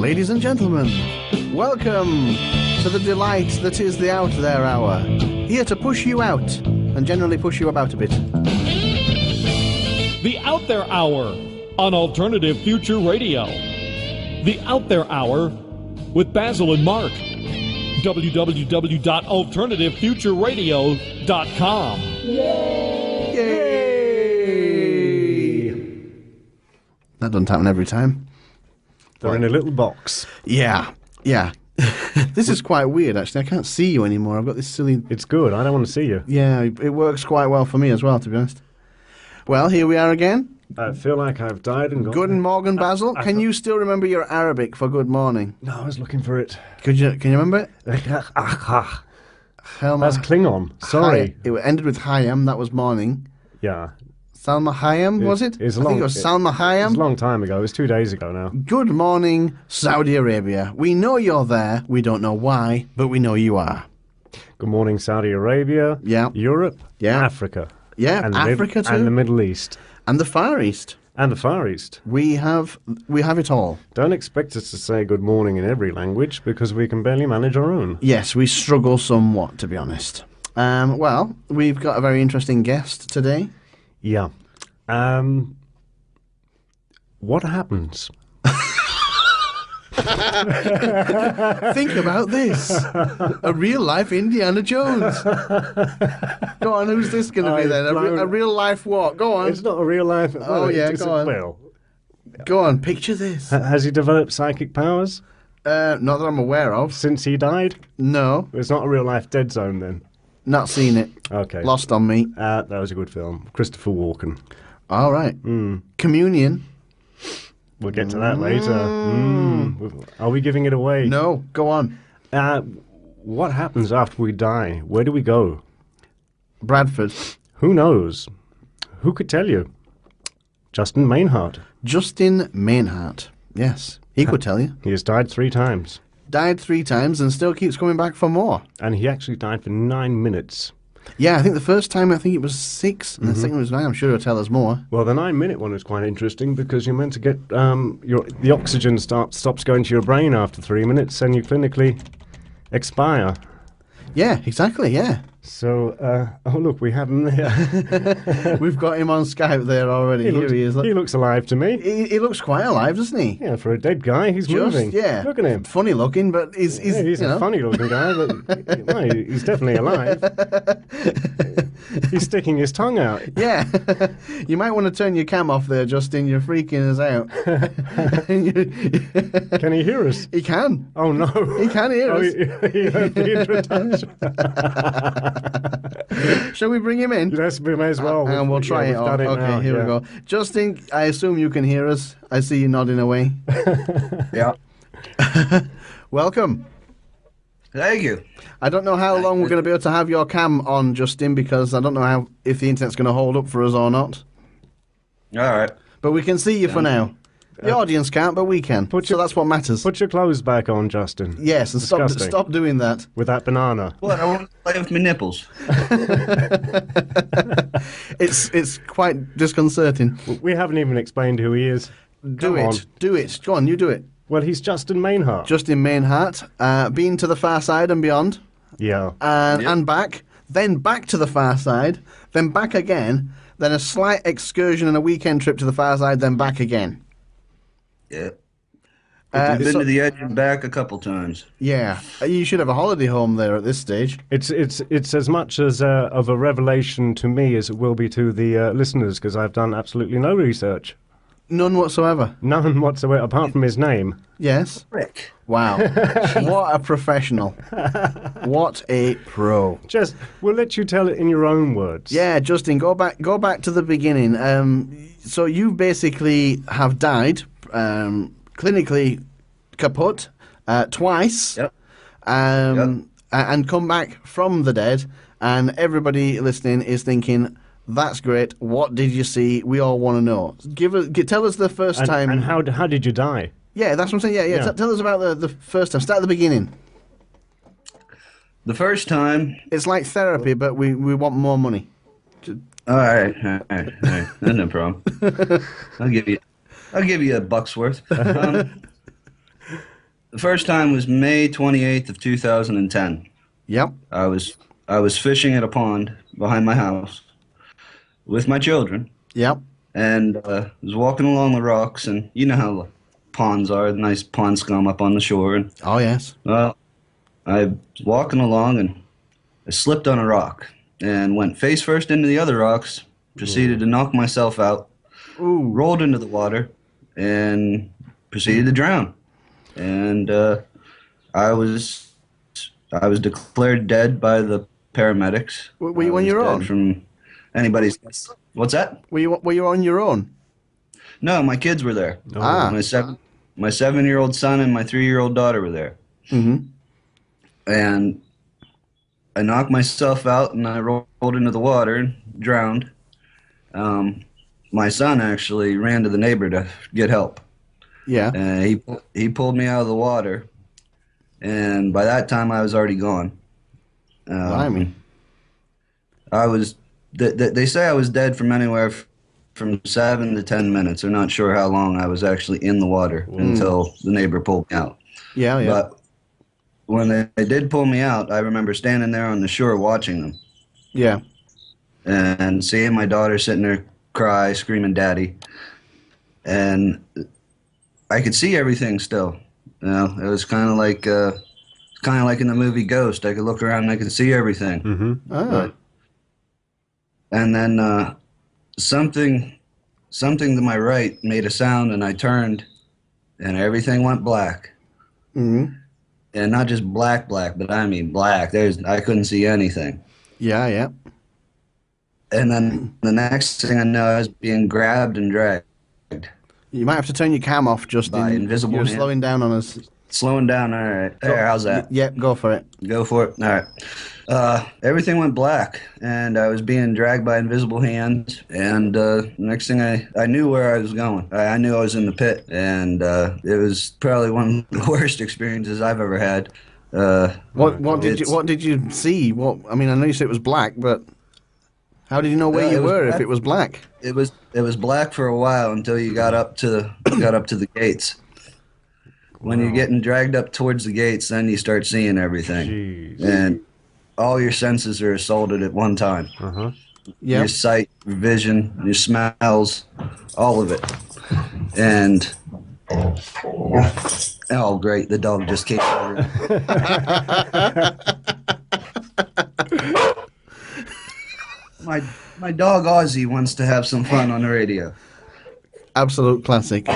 Ladies and gentlemen, welcome to the delight that is the Out There Hour. Here to push you out, and generally push you about a bit. The Out There Hour on Alternative Future Radio. The Out There Hour with Basil and Mark. www.alternativefutureradio.com. Yay! That doesn't happen every time. They're in a little box. Yeah. This is quite weird, actually. I can't see you anymore. I've got this silly... It's good. I don't want to see you. Yeah, it works quite well for me as well, to be honest. Well, here we are again. I feel like I've died and gone. Good morning, Basil. Can you still remember your Arabic for good morning? No, I was looking for it. Can you remember it? That's Klingon. Sorry. It ended with Hayam. That was morning. Yeah. Salma Hayam, was it? I think it was Salma Hayam. It was a long time ago. It was 2 days ago now. Good morning, Saudi Arabia. We know you're there. We don't know why, but we know you are. Good morning, Saudi Arabia. Yeah. Europe. Yeah. Africa. Yeah, and Africa too. And the Middle East. And the Far East. And the Far East. We have it all. Don't expect us to say good morning in every language because we can barely manage our own. Yes, we struggle somewhat, to be honest. Well, we've got a very interesting guest today. Yeah. What happens? Think about this. A real-life Indiana Jones. Go on, who's this going to be then? A real-life what? Go on. It's not a real life... go on. Well, go on, picture this. Has he developed psychic powers? Not that I'm aware of. Since he died? No. It's not a real-life Dead Zone then? Not seen it. Okay. Lost on me. That was a good film. Christopher Walken. All right. Communion. We'll get to that later. Are we giving it away? No, go on. What happens after we die? Where do we go? Bradford. Who knows? Who could tell you? Justin Mainhart. Justin Mainhart. Yes, he could tell you. He has died 3 times. Died 3 times and still keeps coming back for more. And he actually died for 9 minutes. Yeah, I think the first time it was 6, and the second was 9. I'm sure he'll tell us more. Well, the 9-minute one is quite interesting because you're meant to get the oxygen stops going to your brain after 3 minutes, and you clinically expire. Yeah, exactly. Yeah. So, oh look, we have him there. We've got him on Skype there already. Here he is. He looks alive to me. He looks quite alive, doesn't he? Yeah, for a dead guy, he's moving. Yeah. Look at him. Funny looking, but he's a funny looking guy, but no, he's definitely alive. He's sticking his tongue out. Yeah. You might want to turn your cam off there, Justin. You're freaking us out. Can he hear us? He can. Oh, no. He can hear us. He heard the introduction. Shall we bring him in? Yes, we may as well. And we'll try it on. Okay, here we go. Justin, I assume you can hear us. I see you nodding away. Yeah. Welcome. Thank you. I don't know how long we're going to be able to have your cam on, Justin, because I don't know if the internet's going to hold up for us or not. All right. But we can see you for now. The audience can't, but we can. So that's what matters. Put your clothes back on, Justin. Yes, and stop doing that. With that banana. What? I want to play with my nipples. It's quite disconcerting. We haven't even explained who he is. Do it. Go on, you do it. Well, he's Justin Mainhart. Justin Mainhart, been to the far side and beyond. Yeah. And back, then back to the far side, then back again, then a slight excursion and a weekend trip to the far side, then back again. Yeah. I've been to the edge and back a couple times. Yeah. You should have a holiday home there at this stage. It's as much as of a revelation to me as it will be to the listeners, because I've done absolutely no research. None whatsoever? None whatsoever, apart from his name. Yes. Rick. Wow. What a professional. What a pro. Just, we'll let you tell it in your own words. Yeah, Justin, go back to the beginning. So you basically have died, clinically kaput, twice. Yep. And come back from the dead, and everybody listening is thinking, that's great. What did you see? We all want to know. Tell us the first time. And how did you die? Yeah, that's what I'm saying. Yeah. Tell us about the first time. Start at the beginning. The first time. It's like therapy, but we want more money. All right. No problem. I'll give you $1 worth. The first time was May 28th of 2010. Yep. I was fishing at a pond behind my house with my children, Yep. and was walking along the rocks, and you know how ponds are, nice pond scum up on the shore. And Oh, yes. well, I was walking along, and I slipped on a rock and went face first into the other rocks. Proceeded to knock myself out. Ooh. Rolled into the water, and proceeded to drown. And I was declared dead by the paramedics. Were you on your own? From anybody's. What's that? Were you on your own? No, my kids were there. Ah. My 7-year-old son and my 3-year-old daughter were there. Mm-hmm. And I knocked myself out, and I rolled into the water and drowned. My son actually ran to the neighbor to get help. Yeah. He pulled me out of the water, and by that time I was already gone. Blimey. I was. They say I was dead from anywhere from 7 to 10 minutes. They're not sure how long I was actually in the water until the neighbor pulled me out. Yeah, yeah. But when they did pull me out, I remember standing there on the shore watching them. Yeah. And seeing my daughter sitting there cry, screaming "Daddy," and I could see everything still. You know, it was kind of like in the movie Ghost. I could look around and I could see everything. Mm-hmm. Ah. And then something to my right made a sound, and I turned, and everything went black. Mm-hmm. And not just black, but I mean black. I couldn't see anything. Yeah, yeah. And then the next thing I know, I was being grabbed and dragged. You might have to turn your cam off, Justin. By invisible You're hand. slowing down on us. Slowing down. All right. There, how's that? Yep, go for it. Go for it. All right. Everything went black, and I was being dragged by invisible hands. And next thing I knew where I was going. I knew I was in the pit, and it was probably one of the worst experiences I've ever had. What did you see? I mean, I know you said it was black, but how did you know where you were if it was black? It was black for a while until you got up to the gates. When you're getting dragged up towards the gates, then you start seeing everything. Jeez. And all your senses are assaulted at one time. Uh-huh. Yeah. Your sight, your vision, your smells, all of it. And oh, great! The dog just came over. My dog Ozzy wants to have some fun on the radio. Absolute classic.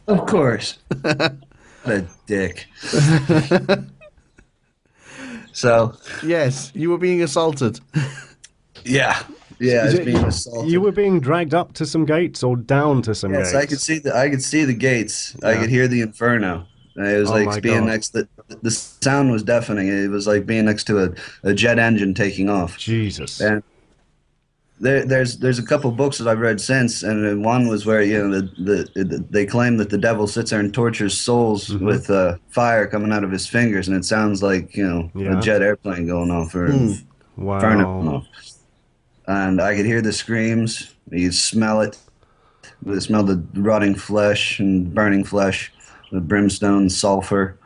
Of course. What a dick. So. Yes, you were being assaulted. Yeah. Yeah, I was being assaulted. You were being dragged up to some gates or down to some gates? Yes, I could see the gates. Yeah. I could hear the inferno. It was like being next to the sound was deafening. It was like being next to a jet engine taking off. Jesus. And there's a couple books that I've read since, and one was where they claim that the devil sits there and tortures souls with fire coming out of his fingers, and it sounds like a jet airplane going off or inferno going off. And I could hear the screams. You could smell it. You smell the rotting flesh and burning flesh, the brimstone, sulfur.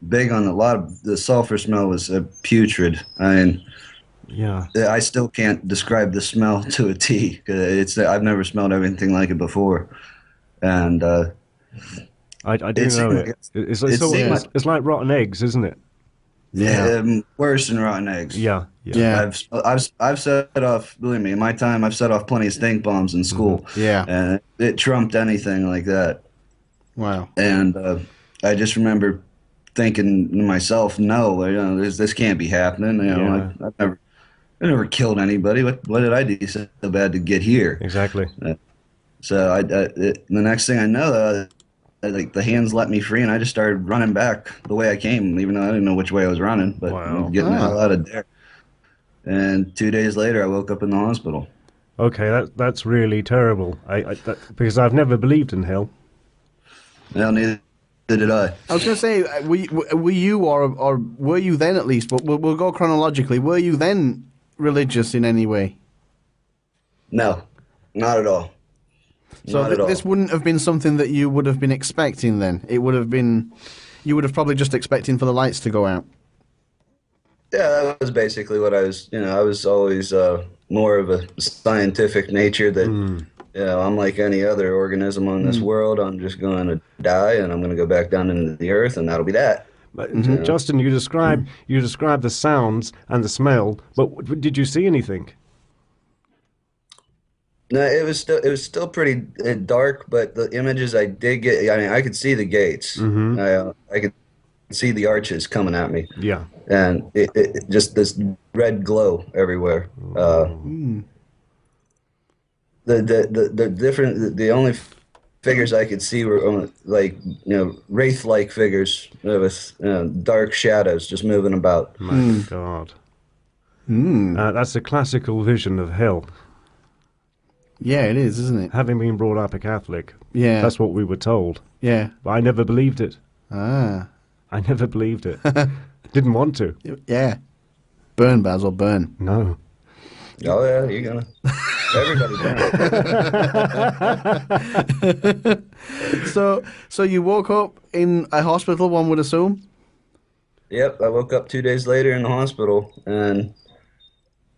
Big on a lot of the sulfur smell was putrid. I mean. Yeah, I still can't describe the smell to a T. I've never smelled anything like it before, and I do know it. It's like rotten eggs, isn't it? Yeah, worse than rotten eggs. Yeah. I've set off. Believe me, in my time, I've set off plenty of stink bombs in school. Yeah, and it trumped anything like that. Wow. And I just remember thinking to myself, no, this can't be happening. I never killed anybody. What did I do so bad to get here? Exactly. So the next thing I know, like the hands let me free, and I just started running back the way I came, even though I didn't know which way I was running, but getting the hell out of there. And 2 days later, I woke up in the hospital. Okay, that's really terrible. Because I've never believed in hell. Well, neither did I. I was going to say, were you or were you then at least? But we'll go chronologically. Were you then religious in any way? No, not at all. So Not at all. this wouldn't have been something that you would have been expecting then. It would have been, you would have probably just expecting for the lights to go out. Yeah, that was basically what I was. I was always more of a scientific nature. That I'm like any other organism on this world. I'm just going to die, and I'm going to go back down into the earth, and that'll be that. But, Justin, you describe the sounds and the smell, but did you see anything? No, it was still pretty dark, but the images I did get. I mean, I could see the gates. I could see the arches coming at me. Yeah. And it just this red glow everywhere. The only figures I could see were like wraith-like figures with dark shadows just moving about. My God. That's a classical vision of hell. Yeah, it is, isn't it? Having been brought up a Catholic, Yeah. that's what we were told. Yeah. But I never believed it. Ah. I never believed it. Didn't want to. Yeah. Burn, Basil, burn. No. Oh yeah, you're gonna. Everybody. So you woke up in a hospital, one would assume? Yep, I woke up 2 days later in the hospital, and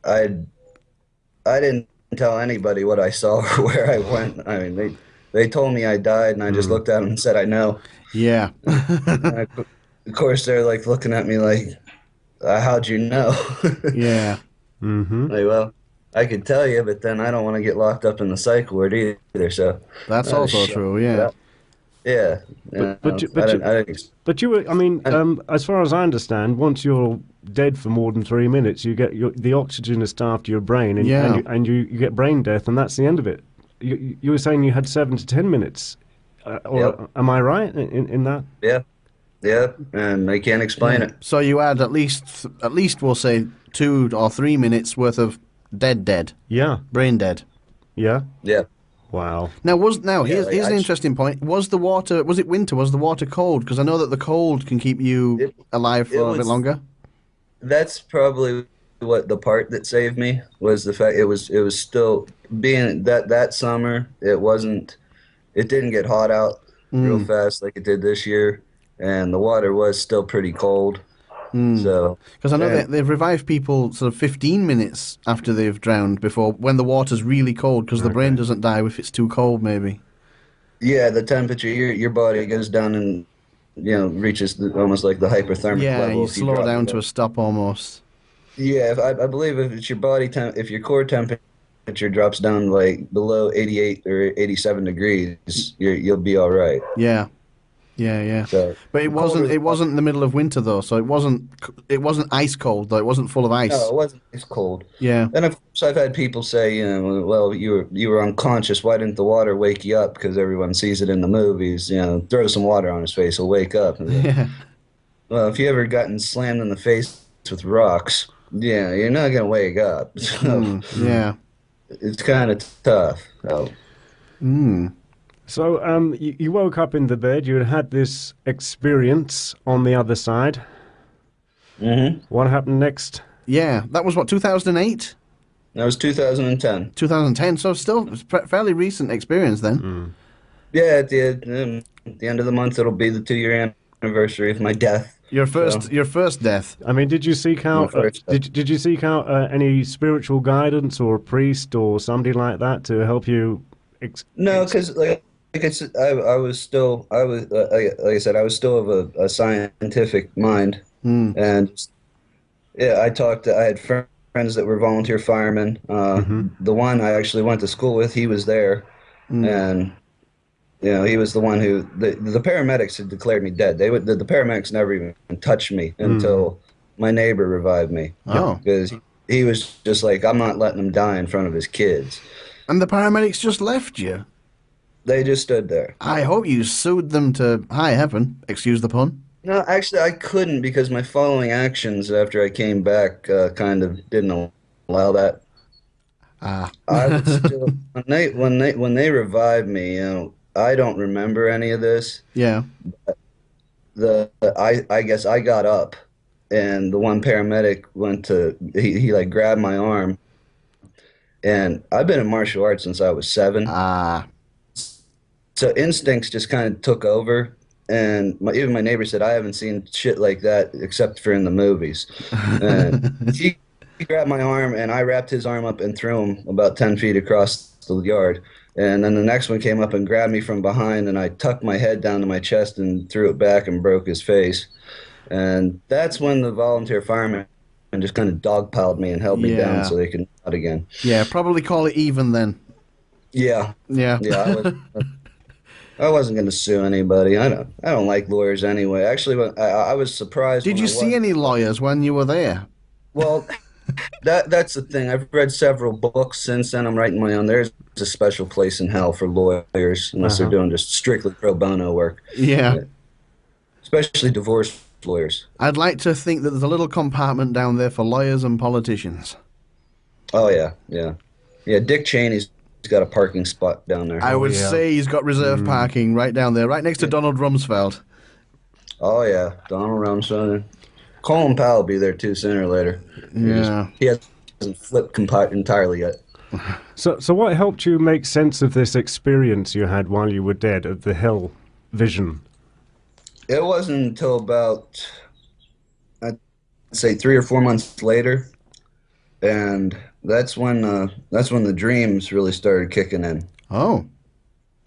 I didn't tell anybody what I saw or where I went. I mean, they told me I died, and I just looked at them and said, I know. Yeah. And of course, they're like looking at me like, how'd you know? Yeah. Mm-hmm. Like, well, I could tell you, but then I don't want to get locked up in the psych ward either, so. That's also shit. true, yeah. Yeah. But you were, I mean, as far as I understand, once you're dead for more than 3 minutes, you get the oxygen is starved to your brain, and, Yeah. and you get brain death, and that's the end of it. You were saying you had 7 to 10 minutes. Yep. Am I right in that? Yeah. Yeah, and I can't explain it. So you had at least we'll say 2 or 3 minutes worth of dead, Yeah. brain dead. Yeah. Yeah. Wow. Now here's like, an interesting point. Was it winter? Was the water cold? Because I know that the cold can keep you alive for a bit longer. That's probably what the part that saved me was the fact it was still being that summer. It didn't get hot out real fast like it did this year, and the water was still pretty cold. So Because I know they've revived people sort of 15 minutes after they've drowned before when the water's really cold, because the brain doesn't die if it's too cold, maybe. yeah, the temperature your body goes down and reaches almost like the hyperthermic Yeah, level. you if slow drop down it. to a stop almost. Yeah, I believe if it's your body if your core temperature drops down like below 88 or 87 degrees, you'll be all right. Yeah. Yeah. So, But it wasn't in the middle of winter though, so it wasn't ice cold though. It wasn't full of ice. no, it wasn't. It's cold. Yeah. And of course, I've had people say, well, you were unconscious. Why didn't the water wake you up? Because everyone sees it in the movies. Throw some water on his face, he'll wake up. Yeah. Well, if you ever gotten slammed in the face with rocks, yeah, you're not gonna wake up. So Yeah. it's kind of tough. So. So you woke up in the bed. You had this experience on the other side. Mm-hmm. What happened next? Yeah. That was what, 2008? That was 2010. 2010. So still fairly recent experience then. Yeah, at the end of the month, it'll be the 2-year anniversary of my death. Your first death. I mean, did you seek out did you seek out any spiritual guidance or a priest or somebody like that to help you? No, because like I said, I was like I said, I was still of a scientific mind, and yeah, I had friends that were volunteer firemen. The one I actually went to school with, he was there, and he was the one who the paramedics had declared me dead. The paramedics never even touched me until my neighbor revived me. Oh. Because he was just like, I'm not letting him die in front of his kids. And the paramedics just left you. They just stood there. I hope you sued them to high heaven. Excuse the pun. No, actually, I couldn't because my following actions after I came back kind of didn't allow that. Ah. I was still when they revived me. I don't remember any of this. Yeah. I guess I got up, and the one paramedic he like grabbed my arm, and I've been in martial arts since I was 7. Ah. so instincts just kind of took over, and even my neighbor said I haven't seen shit like that except for in the movies. And he grabbed my arm, and I wrapped his arm up and threw him about 10 feet across the yard. And then the next one came up and grabbed me from behind, and I tucked my head down to my chest and threw it back and broke his face. And that's when the volunteer firemen just kind of dogpiled me and held me down Yeah. so they could out again. Yeah, probably call it even then. Yeah, Yeah. yeah. I wasn't going to sue anybody. I don't like lawyers anyway. Actually, I was surprised. Did when you I see was- any lawyers when you were there? Well, that's the thing. I've read several books since then. I'm writing my own. There's a special place in hell for lawyers unless they're doing just strictly pro bono work. Yeah. Especially divorce lawyers. I'd like to think that there's a little compartment down there for lawyers and politicians. Oh yeah, yeah, yeah. Dick Cheney's got a parking spot down there. I would yeah. say he's got reserve parking right down there, right next to Donald Rumsfeld. Oh yeah, Donald Rumsfeld. Colin Powell will be there too sooner or later. Yeah. He hasn't flipped entirely yet. So what helped you make sense of this experience you had while you were dead, of the hell vision? It wasn't until about, I'd say, 3 or 4 months later, and that's when the dreams really started kicking in. Oh.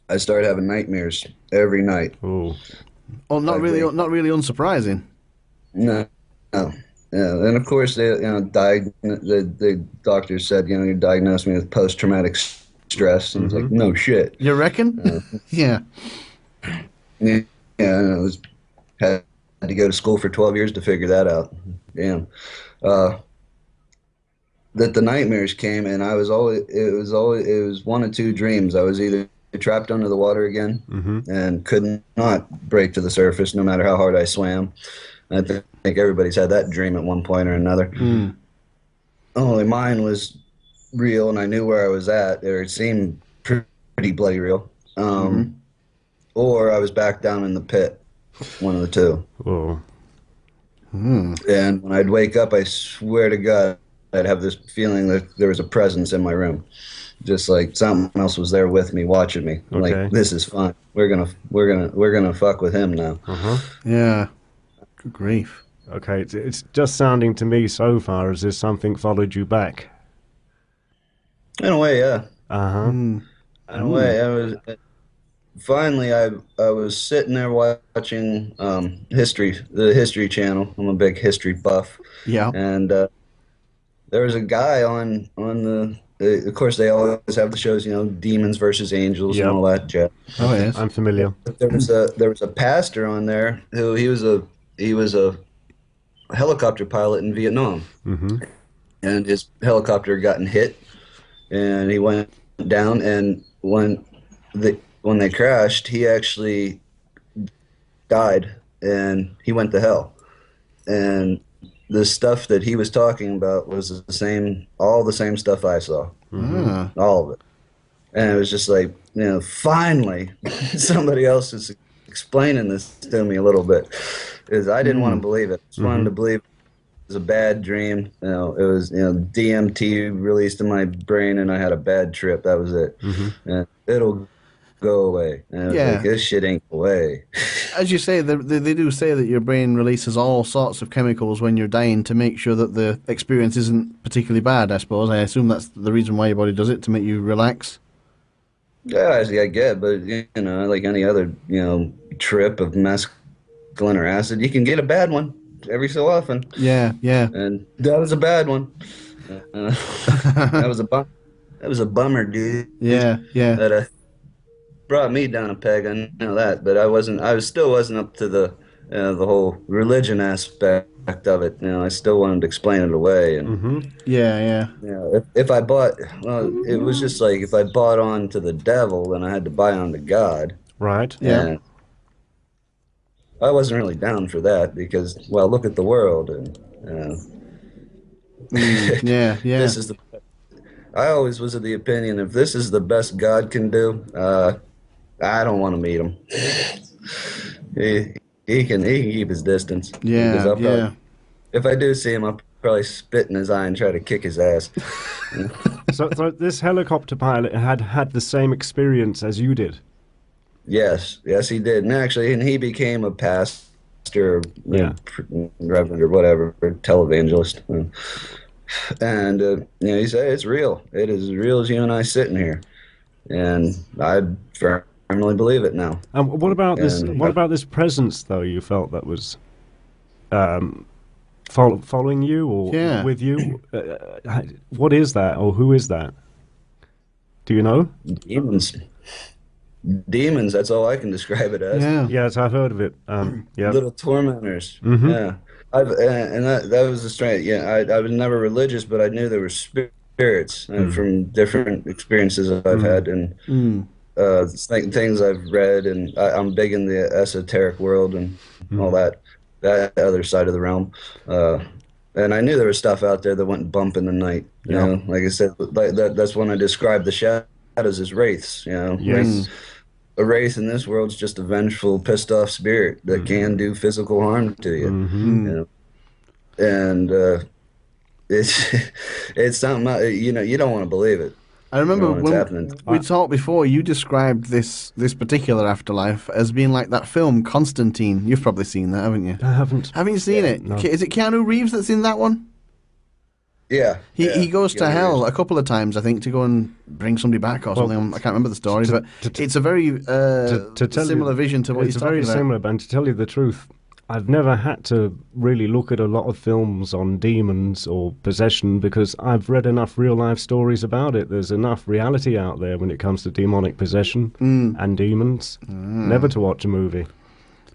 I started having nightmares every night. Oh, Oh, not really unsurprising. No, no. Yeah, and of course the doctors said, you diagnosed me with post-traumatic stress, and it's like, no shit. You reckon? Yeah. Yeah, and had to go to school for 12 years to figure that out. Damn. That the nightmares came, and it was one of two dreams. I was either trapped under the water again and could not break to the surface no matter how hard I swam. I think everybody's had that dream at one point or another. Only mine was real, and I knew where I was at, or it seemed pretty bloody real. Or I was back down in the pit, one of the two. oh, And when I'd wake up, I swear to God, I'd have this feeling that there was a presence in my room, just like something else was there with me, watching me. Okay. Like, this is fun. We're gonna fuck with him now. Yeah. Good grief. okay. It's just sounding to me so far as if something followed you back. In a way, yeah. Uh-huh. In a way, I was sitting there watching the History Channel. I'm a big history buff, Yeah. and there was a guy on the. Of course, they always have the shows, demons versus angels Yep. and all that jazz. Oh, yes. I'm familiar. But there was a pastor on there who he was a helicopter pilot in Vietnam, and his helicopter gotten hit, and he went down. And when they crashed, he actually died, and he went to hell. And the stuff that he was talking about was all the same stuff I saw, all of it. And it was just like, finally, somebody else is explaining this to me a little bit. Because I didn't want to believe it. I just wanted to believe it was a bad dream. It was, DMT released in my brain, and I had a bad trip. That was it. And it'll go away. And I was Yeah. like, this shit ain't away. As you say, they do say that your brain releases all sorts of chemicals when you're dying to make sure that the experience isn't particularly bad, I suppose. I assume that's the reason why your body does it, to make you relax. Yeah, I get, but like any other, trip of mescaline or acid, you can get a bad one every so often, Yeah, yeah. and that was a bad one. That was a bummer, dude. Yeah, yeah. That brought me down a peg. I know that, but I still wasn't up to the whole religion aspect of it. I still wanted to explain it away, and Yeah, yeah. if I bought, it was just like if I bought on to the devil, then I had to buy on to God. Right. Yeah. And I wasn't really down for that because, well, look at the world, and Yeah, yeah. this is I always was of the opinion if this is the best God can do, I don't want to meet him. He can keep his distance. Because Yeah, I'll probably- yeah. If I do see him, I'll probably spit in his eye and try to kick his ass. So this helicopter pilot had the same experience as you did. Yes, yes, he did. And actually, and he became a pastor, Yeah. reverend, or whatever, or televangelist. And he said, it's real. It is as real as you and I sitting here. And I firmly believe it now. And what about this? And What about this presence, though? You felt that was um, following you or Yeah. with you? What is that, or who is that? Do you know? demons, demons, that's all I can describe it as. Yeah. Yes, I've heard of it. Yeah. Little tormentors. Mhm. Yeah. And that was the strange. Yeah, I was never religious, but I knew there were spirits from different experiences that I've had and things I've read, and I'm big in the esoteric world and all that other side of the realm. And I knew there was stuff out there that went bump in the night. You know, like I said, like that's when I described the shadows as wraiths. You know, Yes. a wraith in this world is just a vengeful, pissed off spirit that can do physical harm to you. You know? And it's it's something you don't want to believe it. I remember When it's when happening. we talked before, you described this particular afterlife as being like that film Constantine. You've probably seen that, haven't you? I haven't. Haven't you seen it? no. Is it Keanu Reeves that's in that one? Yeah, He goes to Yeah, hell a couple of times, I think, to go and bring somebody back or something. I can't remember the story, but it's a very to tell similar you, vision to what it's he's very talking about. similar. And to tell you the truth, I've never had to really look at a lot of films on demons or possession because I've read enough real life stories about it. There's enough reality out there when it comes to demonic possession and demons. Never to watch a movie.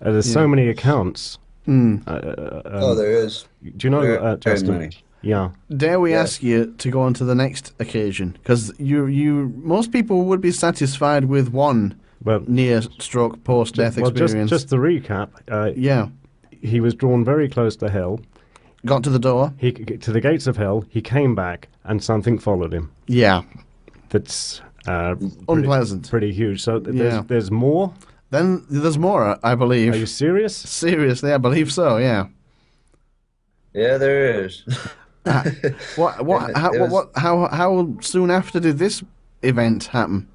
There's so many accounts. there is. Do you know, Very Justin? many. Yeah. Dare we Yeah. ask you to go on to the next occasion? Because most people would be satisfied with one Well, near-stroke post-death well, experience. just the recap. Yeah, He was drawn very close to hell. got to the door. He to the gates of hell. He came back, and something followed him. Yeah, That's unpleasant. pretty huge. So Yeah. there's more. Then there's more, I believe. Are you serious? Seriously, I believe so. Yeah. Yeah, there is. How soon after did this event happen?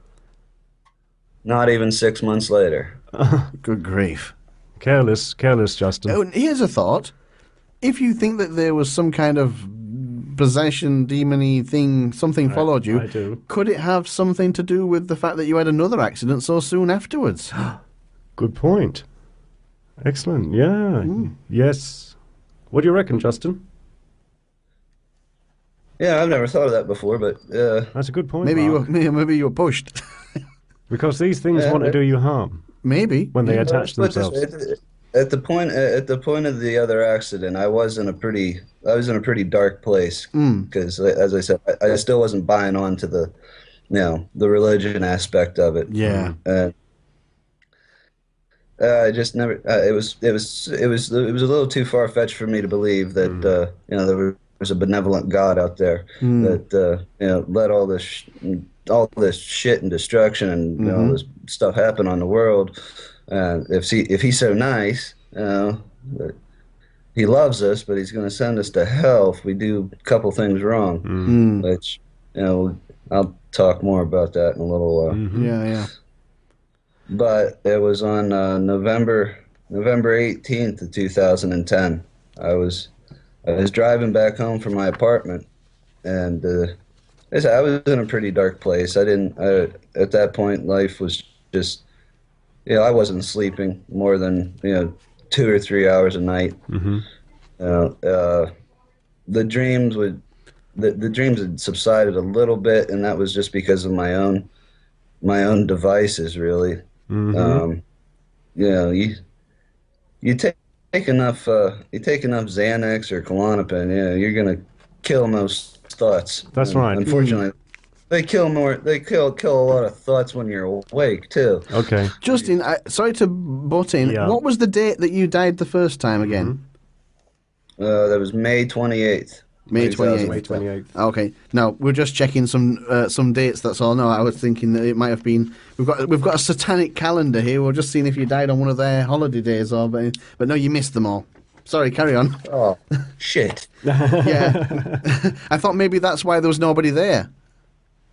Not even 6 months later. Good grief. Careless, Justin. Oh, and here's a thought. If you think that there was some kind of possession, demony thing, something followed you, I do. could it have something to do with the fact that you had another accident so soon afterwards? Good point. Excellent. Yeah. Yes. What do you reckon, Justin? Yeah, I've never thought of that before, but That's a good point. Maybe Mark. maybe you were pushed. Because these things want to do you harm Maybe. when they attach But this- themselves. at the point of the other accident, I was in a pretty dark place because, as I said, I still wasn't buying on to the religion aspect of it. Yeah. I just never. It was a little too far fetched for me to believe that there was a benevolent God out there that let all this shit and destruction and all this stuff happen on the world. If he's so nice, that he loves us, but he's going to send us to hell if we do a couple things wrong. Which I'll talk more about that in a little while. Yeah. But it was on November 18th of 2010. I was driving back home from my apartment, and I was in a pretty dark place. At that point, life was just, I wasn't sleeping more than 2 or 3 hours a night. The dreams the dreams had subsided a little bit, and that was just because of my own devices, really. You take enough Xanax or Klonopin, you're gonna kill most thoughts. That's And right. Unfortunately, they kill a lot of thoughts when you're awake too. Okay. Justin, sorry to butt in. Yeah. What was the date that you died the first time again? That was May 28th. May 28th. May 28th. Okay. No, we're just checking some dates. That's all. No, I was thinking that it might have been. We've got a satanic calendar here. We're just seeing if you died on one of their holiday days or. But no, you missed them all. Sorry, carry on. Oh, shit. Yeah. I thought maybe that's why there was nobody there.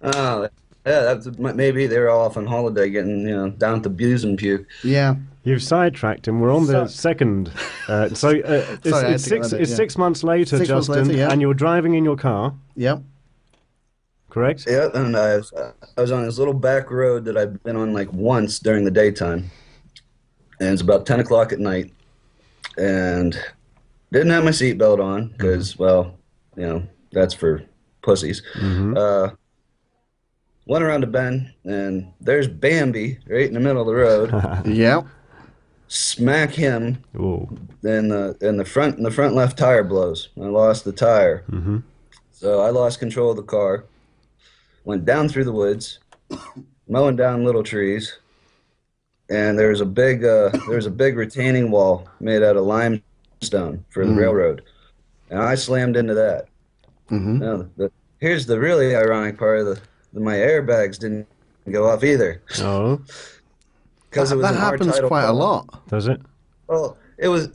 Oh, maybe they were all off on holiday getting, down to booze and puke. Yeah. You've sidetracked him. We're on the second. It's Sorry, I had to go six. with it, It's yeah. 6 months later, 6 months Justin, later, yeah. and you're driving in your car, Yep. correct? Yeah, and I was on this little back road that I've been on like once during the daytime, and it's about 10 o'clock at night, and didn't have my seatbelt on because, well, that's for pussies. Went around a bend, and there's Bambi right in the middle of the road. Yep. Smack him, Whoa. then the front left tire blows. I lost the tire, so I lost control of the car. Went down through the woods, mowing down little trees, and there was a big retaining wall made out of limestone for the railroad, and I slammed into that. Now, here's the really ironic part of my airbags didn't go off either. Oh, Because it was That an happens R-title quite car. a lot. does it? Well, it was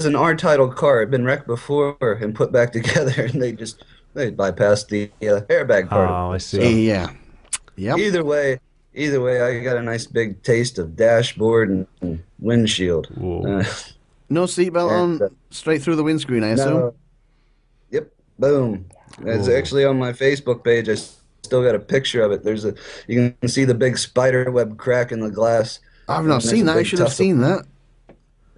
an R-title car. It'd been wrecked before and put back together, and they bypassed the airbag part. Oh, I of it. see. Yeah. Yep. Either way, I got a nice big taste of dashboard and windshield. Whoa. No seatbelt on, straight through the windscreen, I assume. No. Yep. Boom. It's Whoa. actually on my Facebook page. I still got a picture of it. You can see the big spider web crack in the glass. I've not And there's seen a that. I big should have tuft seen that.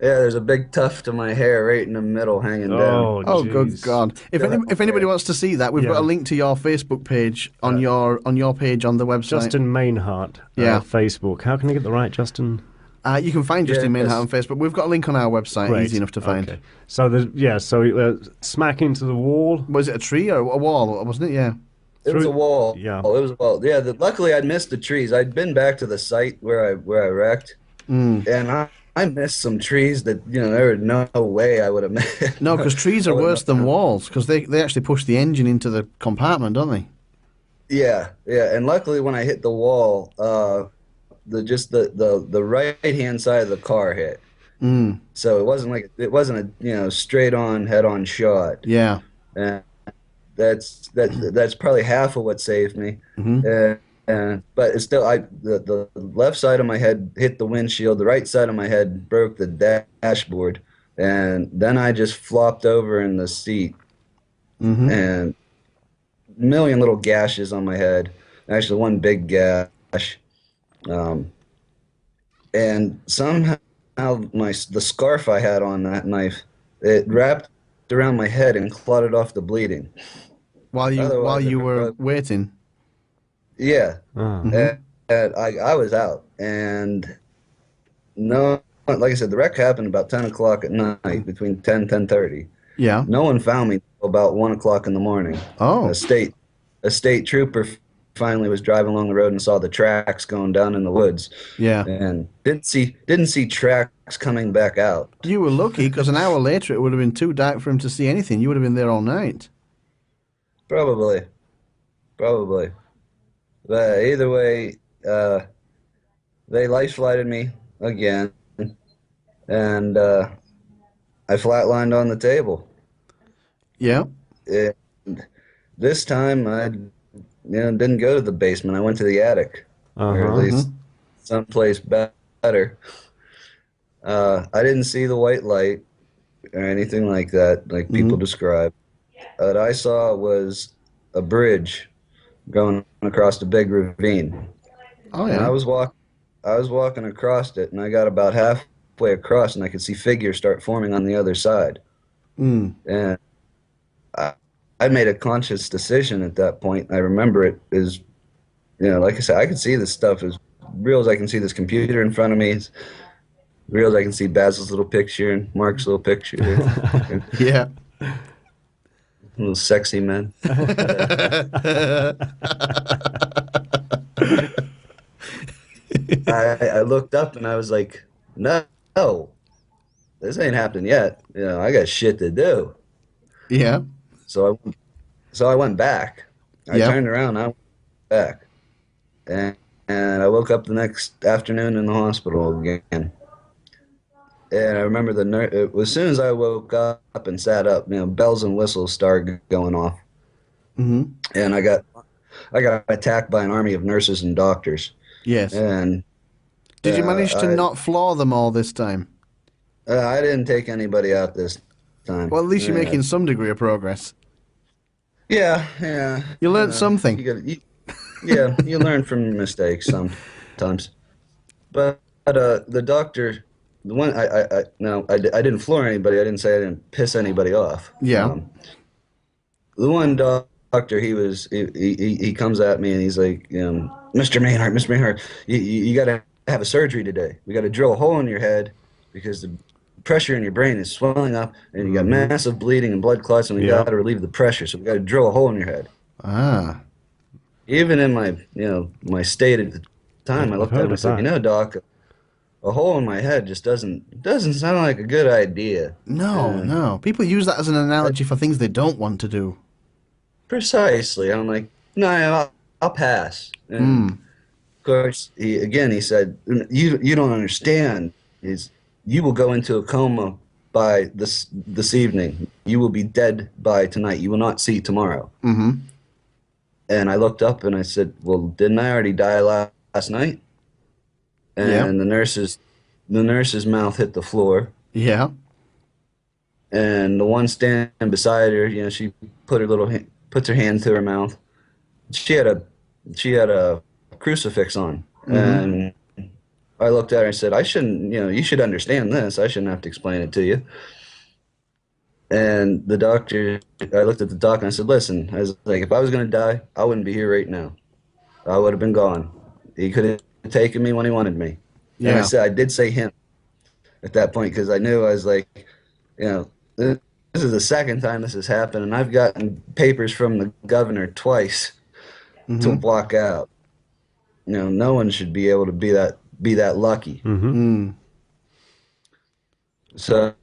Yeah, there's a big tuft of my hair right in the middle hanging down. Oh, jeez. good God! If anybody wants to see that, we've got a link to your Facebook page on your page on the website. Justin Mainhart, Yeah. Facebook. How can I get the right Justin? You can find Justin Yes. Mainhart on Facebook. We've got a link on our website, Great. easy enough to find. Okay. So smack into the wall. Was it a tree or a wall? Wasn't it? Yeah. It was a wall. Yeah. Oh, it was a wall. Yeah. Luckily, I'd missed the trees. I'd been back to the site where I wrecked, and I missed some trees that there was no way I would have missed. No, because trees are worse than walls because they actually push the engine into the compartment, don't they? Yeah, yeah. And luckily, when I hit the wall, the right hand side of the car hit. So it wasn't a straight on head on shot. Yeah. And that's probably half of what saved me. But it's still, the left side of my head hit the windshield, the right side of my head broke the dashboard, and then I just flopped over in the seat, and a million little gashes on my head. Actually, one big gash, and somehow the scarf I had on that knife, it wrapped around my head and clotted off the bleeding. While you were waiting. Yeah. Oh. And I was out. And no, like I said, the wreck happened about 10 o'clock at night, between 10:30. Yeah. No one found me until about 1 o'clock in the morning. Oh. A state trooper finally was driving along the road and saw the tracks going down in the woods. Yeah. And didn't see tracks coming back out. You were lucky because an hour later it would have been too dark for him to see anything. You would have been there all night. Probably. But either way, they life flighted me again, and I flatlined on the table. Yeah. And this time I didn't go to the basement. I went to the attic, or at least someplace better. I didn't see the white light or anything like that, like people describe. What I saw was a bridge going across a big ravine. Oh And yeah. I was walking across it, and I got about halfway across, and I could see figures start forming on the other side. And I made a conscious decision at that point. I remember it as, like I said, I could see this stuff as real as I can see this computer in front of me. As real as I can see Basil's little picture and Mark's little picture. Yeah. Little sexy men. I looked up and I was like, no, this ain't happened yet. I got shit to do. Yeah. So I went back. I Yeah. turned around. I went back, and I woke up the next afternoon in the hospital again. And I remember the nurse. As soon as I woke up and sat up, bells and whistles started going off. And I I got attacked by an army of nurses and doctors, Yes. and Did you manage to I not floor them all this time? I didn't take anybody out this time. Well, at least you're making some degree of progress. Yeah, yeah. You learned something. Yeah, you learn from mistakes sometimes. But the doctor, the one I no, I didn't floor anybody. I didn't say I didn't piss anybody off. Yeah. The one doctor, he comes at me and he's like, Mr. Mainhart, Mr. Mainhart, you got to have a surgery today. We got to drill a hole in your head because the pressure in your brain is swelling up and you got massive bleeding and blood clots, and we got to relieve the pressure. So we got to drill a hole in your head. Ah. Even in my my state at the time, I looked at him and I said, Doc, a hole in my head just doesn't sound like a good idea. No. People use that as an analogy for things they don't want to do. Precisely. I'm like, no, I'll pass. And of course, he said, you don't understand. You will go into a coma by this evening. You will be dead by tonight. You will not see tomorrow. Mm-hmm. And I looked up and I said, well, didn't I already die last night? And the nurse's mouth hit the floor. Yeah. And the one standing beside her, she puts her hand to her mouth. She had a crucifix on. And I looked at her and said, I shouldn't, you should understand this. I shouldn't have to explain it to you. And I looked at the doctor and I said, listen, I was like, if I was going to die, I wouldn't be here right now. I would have been gone. He could have taken me when he wanted me. Yeah. And I did say him at that point because I knew I was like, this is the second time this has happened, and I've gotten papers from the governor twice to walk out. No one should be able to be that lucky. So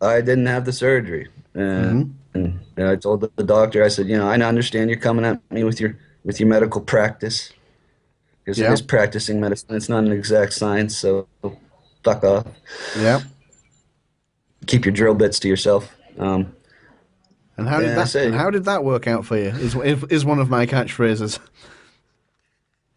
I didn't have the surgery, and I told the doctor, I said, I understand you're coming at me with your medical practice, because it is practicing medicine. It's not an exact science, so fuck off. Yeah. Keep your drill bits to yourself. And how did that work out for you? Is one of my catchphrases.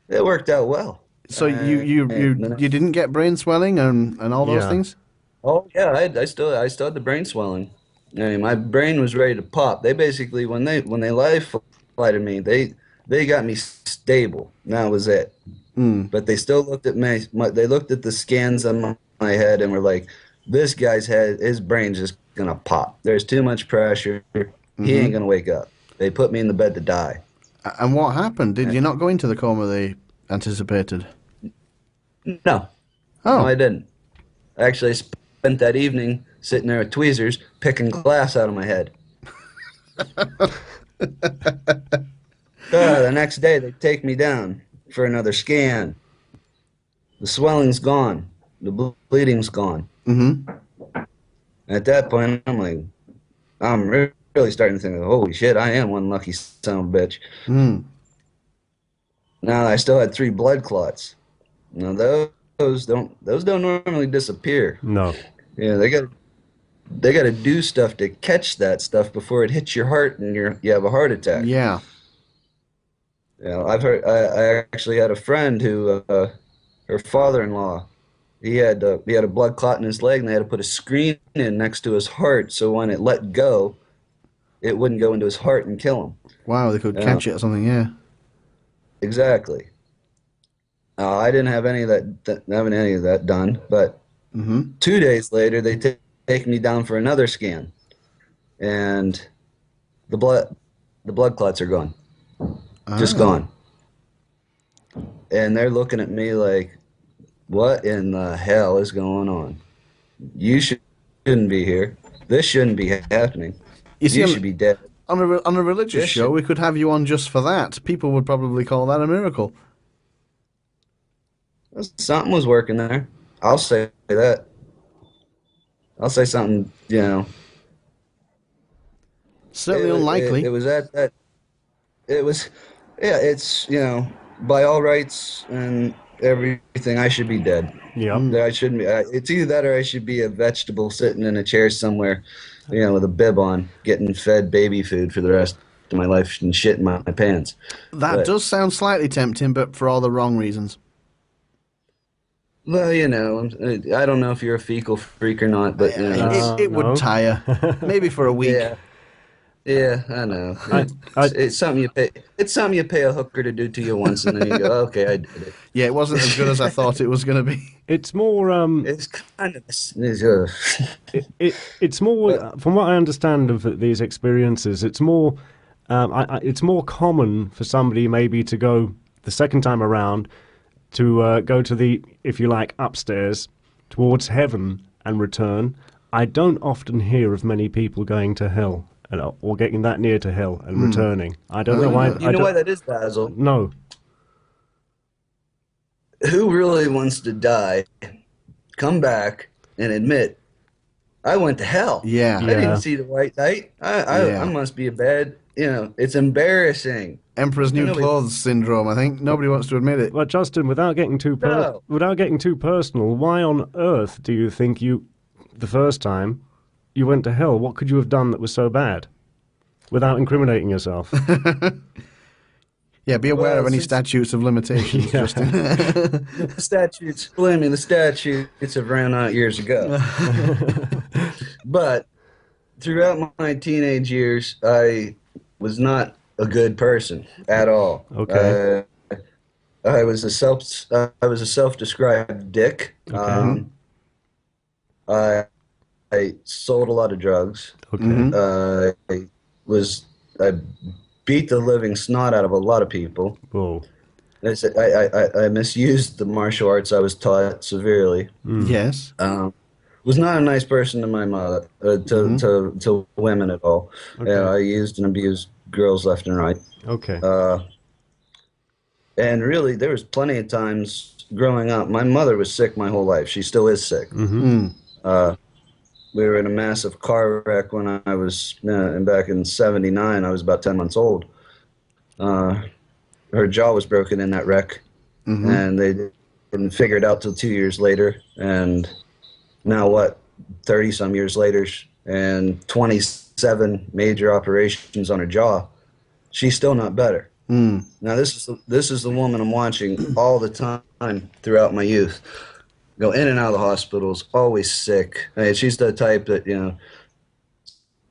It worked out well. So you didn't get brain swelling and all those things? Oh yeah, I still had the brain swelling. I mean, my brain was ready to pop. They basically when they life flighted me, they got me stable. That was it. But they still looked at me. They looked at the scans on my head and were like, "This guy's head, his brain's just gonna pop. There's too much pressure. He ain't gonna wake up." They put me in the bed to die. And what happened? Did you not go into the coma they anticipated? No. Oh. No, I didn't. Actually, I spent that evening sitting there with tweezers picking glass out of my head. The next day, they take me down for another scan. The swelling's gone. The bleeding's gone. At that point, I'm like, I'm really starting to think, holy shit, I am one lucky son of a bitch. Now, I still had 3 blood clots. Now, those don't normally disappear. No. Yeah, they got to do stuff to catch that stuff before it hits your heart and you have a heart attack. Yeah. I've heard. I actually had a friend who, her father-in-law, he had a blood clot in his leg, and they had to put a screen in next to his heart so when it let go, it wouldn't go into his heart and kill him. Wow, they could catch it or something. Yeah. Exactly. I didn't have any of that done, but 2 days later they take me down for another scan, and the blood clots are gone, just gone, and they're looking at me like, "What in the hell is going on? You shouldn't be here. This shouldn't be happening. You should be dead." On a religious show, we could have you on just for that. People would probably call that a miracle. Something was working there. I'll say that. I'll say something, Certainly unlikely. It was that. It was, yeah, it's, by all rights and everything, I should be dead. Yeah. I shouldn't be. It's either that or I should be a vegetable sitting in a chair somewhere, with a bib on, getting fed baby food for the rest of my life and shit in my pants. That does sound slightly tempting, but for all the wrong reasons. Well, you know, I don't know if you're a fecal freak or not, but you know, It No. would tire. Maybe for a week. yeah, yeah, I know. I- It's something you pay. It's something you pay a hooker to do to you once, and then you go, okay, I did it. Yeah, it wasn't as good as I thought it was going to be. It's more. It's kind of. It's more. From what I understand of these experiences, it's more. It's more common for somebody maybe to go the second time around to go to the, if you like, upstairs towards heaven and return. I don't often hear of many people going to hell or getting that near to hell and returning. I don't know why. You know why that is, Basil? No. Who really wants to die, come back, and admit, I went to hell? Yeah. I didn't see the white knight. I must be a bad. You know, it's embarrassing. Emperor's New Clothes syndrome, I think. Nobody wants to admit it. Well, Justin, without getting too No. without getting too personal, why on earth do you think the first time, you went to hell? What could you have done that was so bad, without incriminating yourself? Yeah, be aware Well, of any since- statutes of limitations, Justin. The statutes, believe me, the statutes have ran out years ago. But throughout my teenage years, I was not a good person at all. Okay. I was a self-described dick. Okay. I sold a lot of drugs. Okay. I beat the living snot out of a lot of people. Whoa. I misused the martial arts I was taught severely. Yes. Was not a nice person to my mother, to women at all. Okay. Yeah, I used and abused girls left and right. Okay. And really, there was plenty of times growing up. My mother was sick my whole life. She still is sick. We were in a massive car wreck when I was back in '79. I was about 10 months old. Her jaw was broken in that wreck, and they didn't figure it out till 2 years later. And now what? 30-some years later, and 27 major operations on her jaw. She's still not better. Now this is the woman I'm watching all the time throughout my youth. Go in and out of the hospitals, always sick. I mean, she's the type that, you know,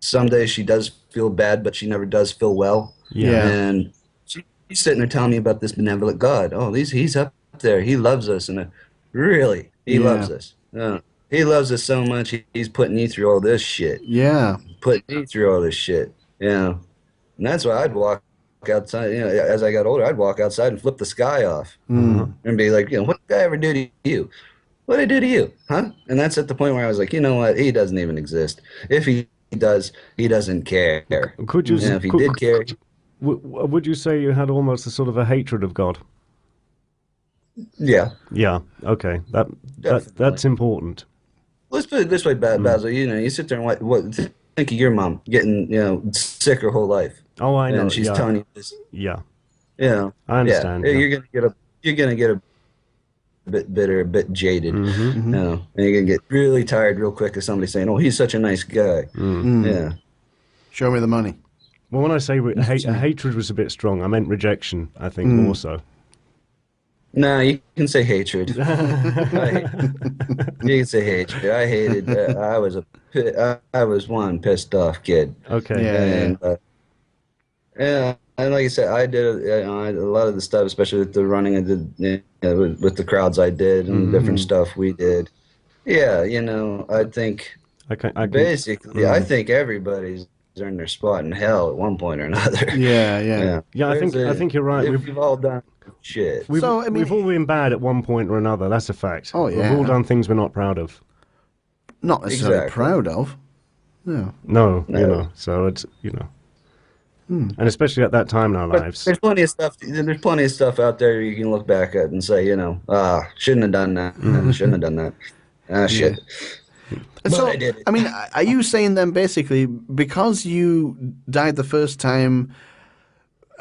some days she does feel bad, but she never does feel well. Yeah. And she's sitting there telling me about this benevolent God. Oh, he's up there. He loves us. And really, he loves us. He loves us so much, he's putting you through all this shit. Yeah. Putting me through all this shit. You know. And that's why I'd walk outside, you know, as I got older, I'd walk outside and flip the sky off. And be like, you know, what did I ever do to you? What did I do to you? Huh? And that's at the point where I was like, you know what? He doesn't even exist. If he does, he doesn't care. Could you? If he did care, Would you say you had almost a sort of a hatred of God? yeah. Yeah. Okay. That's important. Let's put it this way, Basil. You know, you sit there and think of your mom getting, you know, sick her whole life. Oh, I know. And she's yeah. telling you this. Yeah. You know, I understand. Yeah. Yeah. You're gonna get a bit bitter, a bit jaded. You know, and you're gonna get really tired real quick of somebody saying, "Oh, he's such a nice guy." Yeah. Show me the money. Well, when I say hatred was a bit strong, I meant rejection. I think more so. No, you can say hatred. You can say hatred. I hated. I was one pissed off kid. Okay. Yeah. And and like I said, I did a lot of the stuff, especially with the running I did, you know, with the crowds I did and different stuff we did. Yeah, you know, I think basically, I think everybody's earned their spot in hell at one point or another. Yeah. Yeah, I think you're right. We've all done shit. We've So, I mean- all been bad at one point or another. That's a fact. Oh, yeah. We've all done things we're not proud of. Not necessarily Exactly. proud of. No. No, you know. So it's and especially at that time in our But lives. there's plenty of stuff. There's plenty of stuff out there you can look back at and say, you know, shouldn't have done that. Shouldn't have done that. Shit. So, I did it. I mean, are you saying then basically because you died the first time,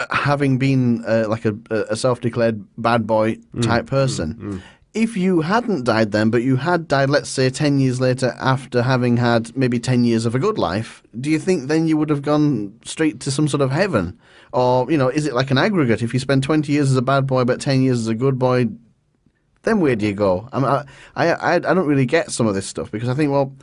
having been like a self-declared bad boy type person, if you hadn't died then, but you had died, let's say, 10 years later after having had maybe 10 years of a good life, do you think then you would have gone straight to some sort of heaven? Or, is it like an aggregate? If you spend 20 years as a bad boy but 10 years as a good boy, then where do you go? I don't really get some of this stuff because I think, well,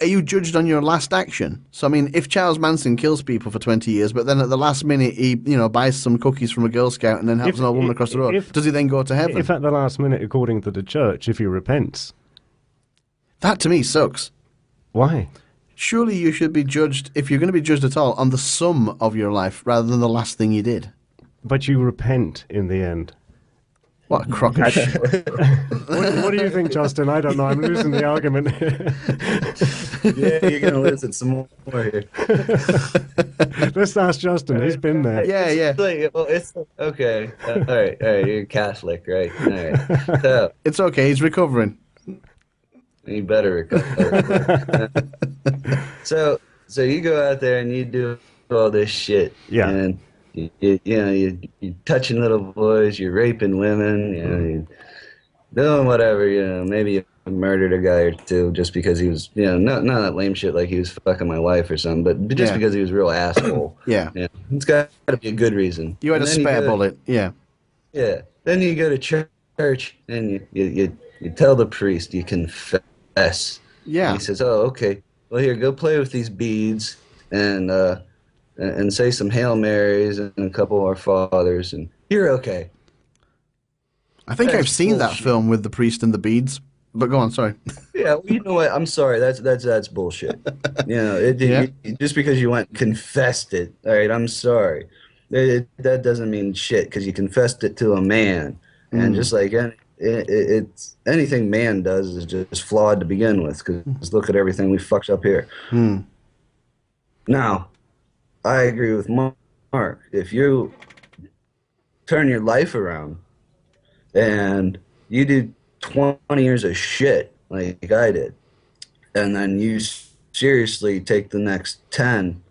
are you judged on your last action? So, I mean, if Charles Manson kills people for 20 years, but then at the last minute he, buys some cookies from a Girl Scout and then helps an old woman across the road, does he then go to heaven? If at the last minute, according to the church, if he repents. That to me sucks. Why? Surely you should be judged, if you're going to be judged at all, on the sum of your life rather than the last thing you did. But you repent in the end. What a crock of shit. What do you think, Justin? I don't know. I'm losing the argument. Yeah, you're going to lose it some more here. Let's ask Justin. He's been there. Yeah. Well, it's okay. All right. You're Catholic, right? All right. So, it's okay. He's recovering. you better recover. So you go out there and you do all this shit. Yeah. And you're touching little boys, you're raping women, you're doing whatever, maybe you murdered a guy or two just because he was, not that lame shit like he was fucking my wife or something, but just because he was a real asshole. Yeah. It's got to be a good reason. You had a spare bullet, yeah. Yeah. Then you go to church and you tell the priest, you confess. Yeah. And he says, oh, okay, well, here, go play with these beads and say some Hail Marys and a couple of Our Fathers, and you're okay. I think I've seen that film with the priest and the beads, but go on, sorry. Yeah, well, you know what? I'm sorry. That's bullshit. Just because you went and confessed it, all right, I'm sorry. That doesn't mean shit because you confessed it to a man. And just like it's anything man does is just flawed to begin with because look at everything we fucked up here. Now, I agree with Mark. If you turn your life around and you do 20 years of shit like I did, and then you seriously take the next 10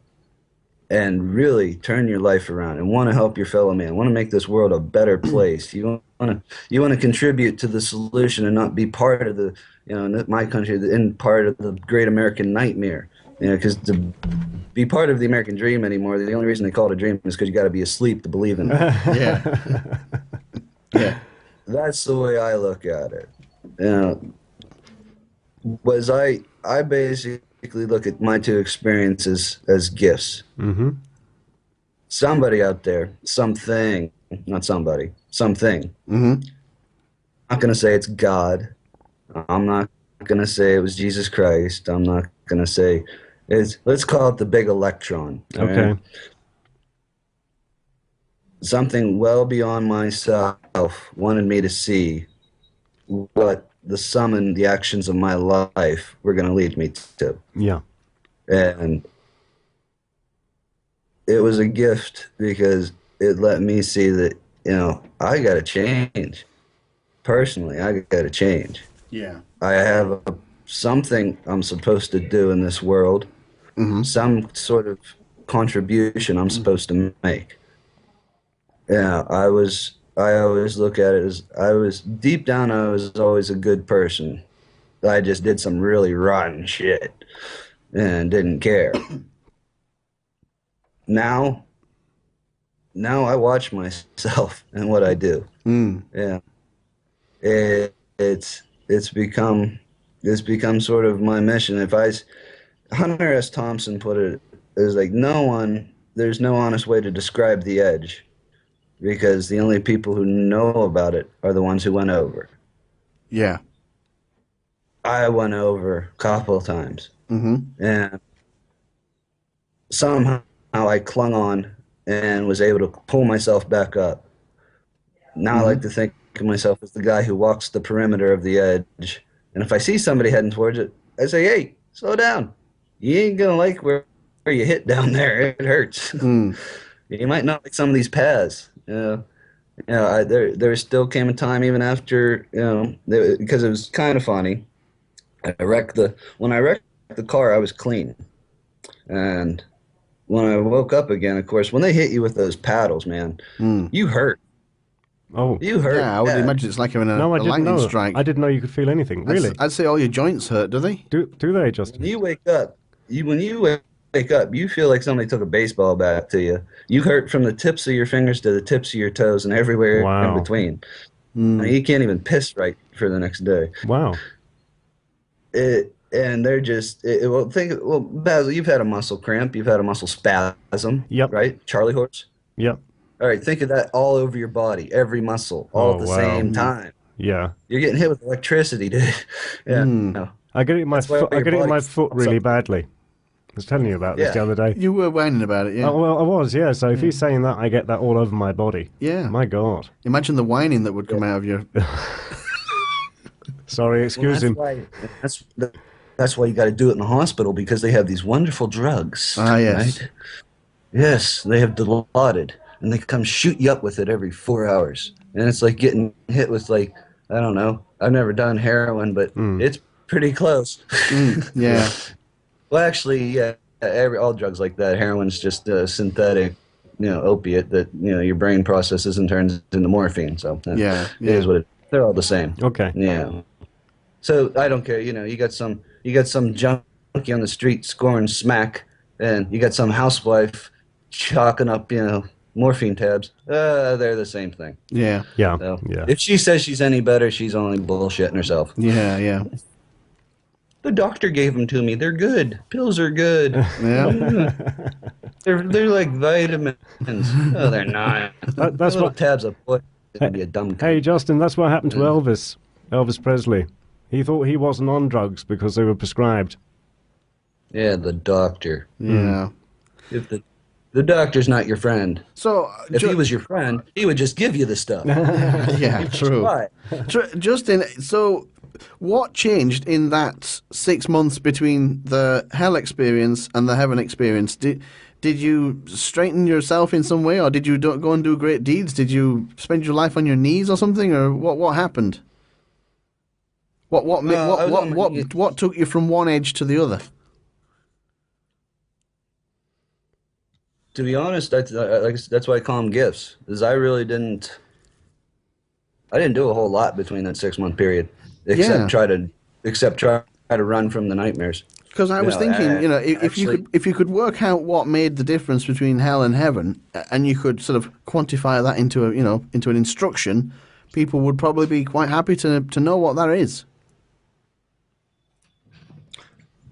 and really turn your life around and want to help your fellow man, want to make this world a better place, you want to contribute to the solution and not be part of the, in my country, in part of the great American nightmare. Because to be part of the American dream anymore, the only reason they call it a dream is because you got to be asleep to believe in it. Yeah. That's the way I look at it. I basically look at my two experiences as gifts. Mm-hmm. Somebody out there, something, not somebody, something. Mm-hmm. I'm not going to say it's God. I'm not going to say it was Jesus Christ. I'm not going to say let's call it the big electron. Okay. Right? Something well beyond myself wanted me to see what the sum and the actions of my life were going to lead me to. Yeah. And it was a gift because it let me see that, I got to change. Personally, I got to change. Yeah. I have something I'm supposed to do in this world, some sort of contribution I'm supposed to make. Yeah, I always look at it as deep down I was always a good person. I just did some really rotten shit and didn't care. Now I watch myself and what I do. Yeah. It's become sort of my mission. Hunter S. Thompson put it as like there's no honest way to describe the edge because the only people who know about it are the ones who went over. Yeah. I went over a couple of times. And somehow I clung on and was able to pull myself back up. Now I like to think of myself as the guy who walks the perimeter of the edge. And if I see somebody heading towards it, I say, hey, slow down. You ain't going to like where you hit down there. It hurts. You might not like some of these paths. There still came a time even after, because it was kind of funny. When I wrecked the car, I was clean. And when I woke up again, of course, when they hit you with those paddles, man, you hurt. Oh, You hurt. Yeah, I would imagine it's like having a, no, I a didn't lightning know. strike. I didn't know you could feel anything. Really? I'd say all your joints hurt, do they? Do they, Justin? When you wake up, you feel like somebody took a baseball bat to you. You hurt from the tips of your fingers to the tips of your toes and everywhere in Wow. between. You can't even piss right for the next day. Wow. And they're just Basil, you've had a muscle cramp, you've had a muscle spasm, Yep. right? Charlie horse. Yep. All right, think of that all over your body, every muscle, all at the wow. same time. Yeah. You're getting hit with electricity, dude. Yeah. No. I get it in my That's why foot. I your get it in my body foot stops really up. badly. I was telling you about this the Yeah. other day. You were whining about it, yeah. Oh, well, I was, yeah. So if he's saying that, I get that all over my body. Yeah. My God. Imagine the whining that would come out of your... Sorry, excuse him. That's why you got to do it in the hospital, because they have these wonderful drugs. Ah, yes. Right? Yes, they have Dilaudid, and they come shoot you up with it every 4 hours. And it's like getting hit with, like, I don't know. I've never done heroin, but it's pretty close. Yeah. Well, actually, yeah, all drugs like that. Heroin's just a synthetic, opiate that your brain processes and turns into morphine. So it is what it. They're all the same. Okay. Yeah. So I don't care. You got some junkie on the street scoring smack, and you got some housewife chalking up morphine tabs. They're the same thing. Yeah. Yeah. So Yeah. if she says she's any better, she's only bullshitting herself. Yeah, yeah. The doctor gave them to me. They're good. Pills are good. Yeah. They're like vitamins. No, they're not. That's Little what. tabs of what? It'd be a dumb. Hey, Justin, that's what happened to Elvis Presley. He thought he wasn't on drugs because they were prescribed. Yeah, the doctor. Yeah. If the doctor's not your friend. So, If he was your friend, he would just give you the stuff. yeah, true. Why? Justin, so what changed in that 6 months between the hell experience and the heaven experience? Did you straighten yourself in some way, or did you go and do great deeds? Did you spend your life on your knees or something, or what happened? What took you from one edge to the other? To be honest, that's why I call them gifts. Is I really didn't. I didn't do a whole lot between that 6 month period, except try to run from the nightmares. Because I was thinking, if you could work out what made the difference between hell and heaven, and you could sort of quantify that into into an instruction, people would probably be quite happy to know what that is.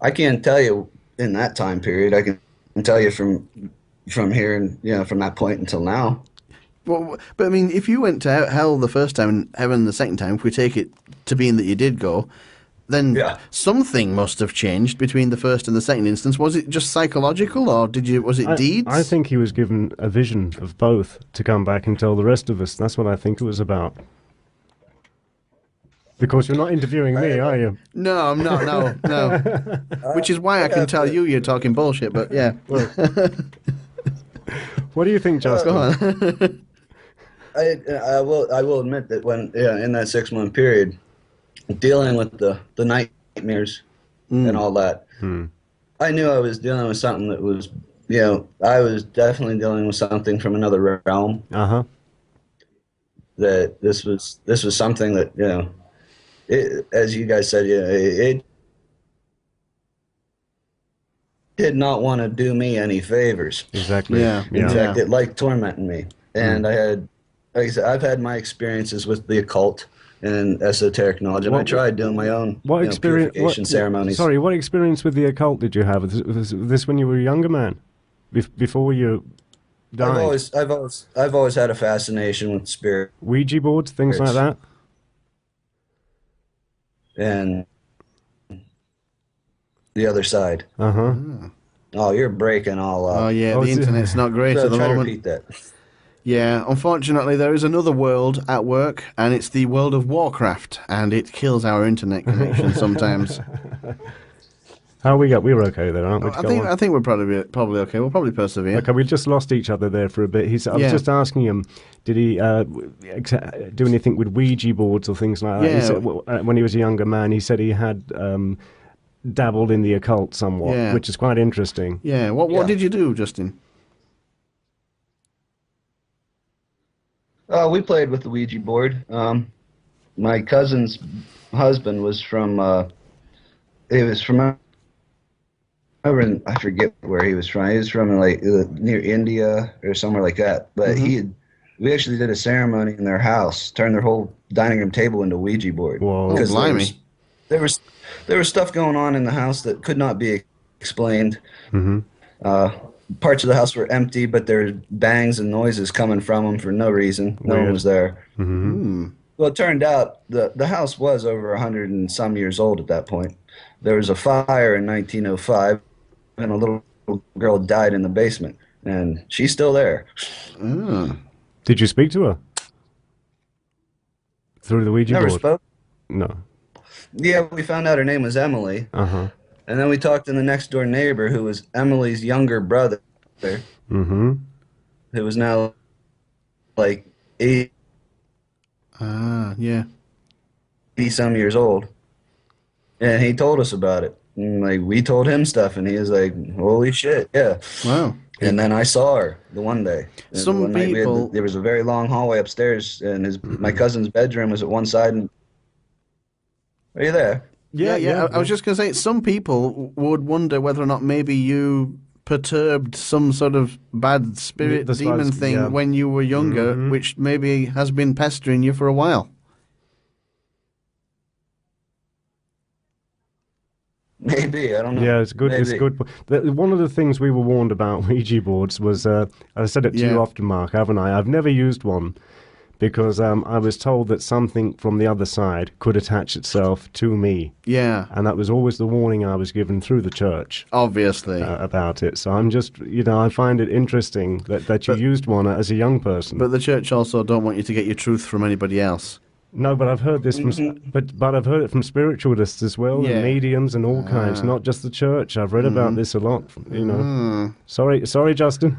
I can't tell you in that time period. I can tell you from here and from that point until now. Well, but I mean, if you went to hell the first time and heaven the second time, if we take it to being that you did go, then something must have changed between the first and the second instance. Was it just psychological, or was it deeds? I think he was given a vision of both to come back and tell the rest of us. That's what I think it was about. Because you're not interviewing me, are you? No, I'm not. No. Which is why I can tell you're talking bullshit. But yeah. What do you think, Justin? Go on. I will admit that when in that 6 month period, dealing with the nightmares and all that, I knew I was dealing with something that was I was definitely dealing with something from another realm. That this was something that as you guys said, it did not want to do me any favors. Exactly. Yeah. In fact, it liked tormenting me. And I had, like I said, I've had my experiences with the occult and esoteric knowledge, and I tried doing my own purification ceremonies. Sorry, what experience with the occult did you have? Was this when you were a younger man, before you died? I've always had a fascination with spirit. Ouija boards, things like that. And the other side. Oh, you're breaking all up. Oh yeah, the internet's not great at the try to moment. repeat that. Yeah, unfortunately, there is another world at work, and it's the world of Warcraft, and it kills our internet connection sometimes. How we were okay there, aren't we? I think we're probably okay. We'll probably persevere. Okay, we just lost each other there for a bit. I was just asking him, did he do anything with Ouija boards or things like that? Yeah. He said, when he was a younger man, he said he had dabbled in the occult somewhat, which is quite interesting. Yeah. What did you do, Justin? We played with the Ouija board. My cousin's husband was from. He was from over in, I forget where he was from. He was from like near India or somewhere like that. But we actually did a ceremony in their house, turned their whole dining room table into a Ouija board. Whoa. Oh, blimey. There was stuff going on in the house that could not be explained. Parts of the house were empty, but there were bangs and noises coming from them for no reason. No one was there. Well, it turned out the house was over 100 and some years old at that point. There was a fire in 1905, and a little girl died in the basement, and she's still there. Did you speak to her? Through the Ouija Never board? spoke. No. Yeah, we found out her name was Emily. And then we talked to the next door neighbor, who was Emily's younger brother, who was now like 80 some years old. And he told us about it. And like we told him stuff, and he was like, "Holy shit, yeah." Wow. And then I saw her the one day. And Some one night people- there was a very long hallway upstairs, and my cousin's bedroom was at one side. And are you there? Yeah. I was just going to say, some people would wonder whether or not maybe you perturbed some sort of bad spirit That's demon right, thing when you were younger, which maybe has been pestering you for a while. Maybe, I don't know. Yeah, it's good. It's Maybe. good. One of the things we were warned about Ouija boards was, I said it to you often, Mark, haven't I? I've never used one because I was told that something from the other side could attach itself to me. Yeah. And that was always the warning I was given through the church. Obviously. About it. So I'm just, I find it interesting that you used one as a young person. But the church also don't want you to get your truth from anybody else. No, but I've heard this from, but I've heard it from spiritualists as well, and mediums and all kinds, not just the church. I've read about this a lot, Sorry, Justin.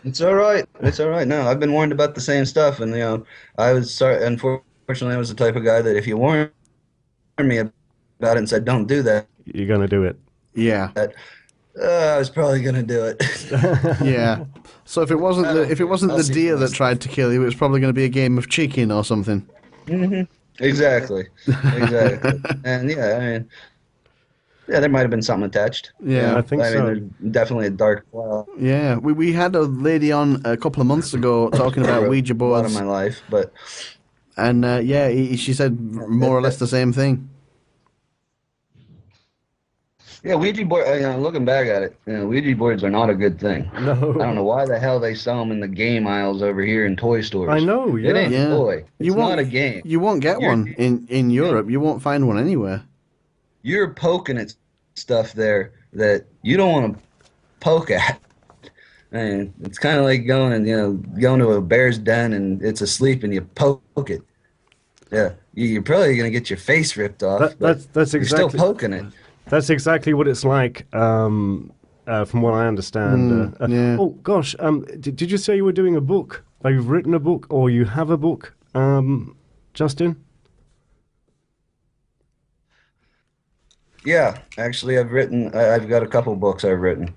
It's all right. It's all right. No, I've been warned about the same stuff, and unfortunately, I was the type of guy that if you warned me about it and said, "Don't do that," you're gonna do it. Yeah. I was probably gonna do it. Yeah. So if it wasn't the deer that tried to kill you, it was probably going to be a game of chicken or something. Exactly. And there might have been something attached. Yeah, I think so. There's definitely a dark cloud. Yeah, we had a lady on a couple of months ago talking about Ouija boards. A lot of my life, but and she said more or less the same thing. Yeah, Ouija board. Looking back at it, Ouija boards are not a good thing. No. I don't know why the hell they sell them in the game aisles over here in toy stores. I know. Yeah. It ain't a toy. It's not a game. You won't get one in Europe. You won't find one anywhere. You're poking at stuff there that you don't want to poke at. And it's kind of like going to a bear's den and it's asleep and you poke it. Yeah, you're probably gonna get your face ripped off. That's exactly. You're still poking it. That's exactly what it's like, from what I understand. Yeah. Oh gosh, did you say you were doing a book? Like you've written a book, or you have a book, Justin? Yeah, actually, I've got a couple books I've written.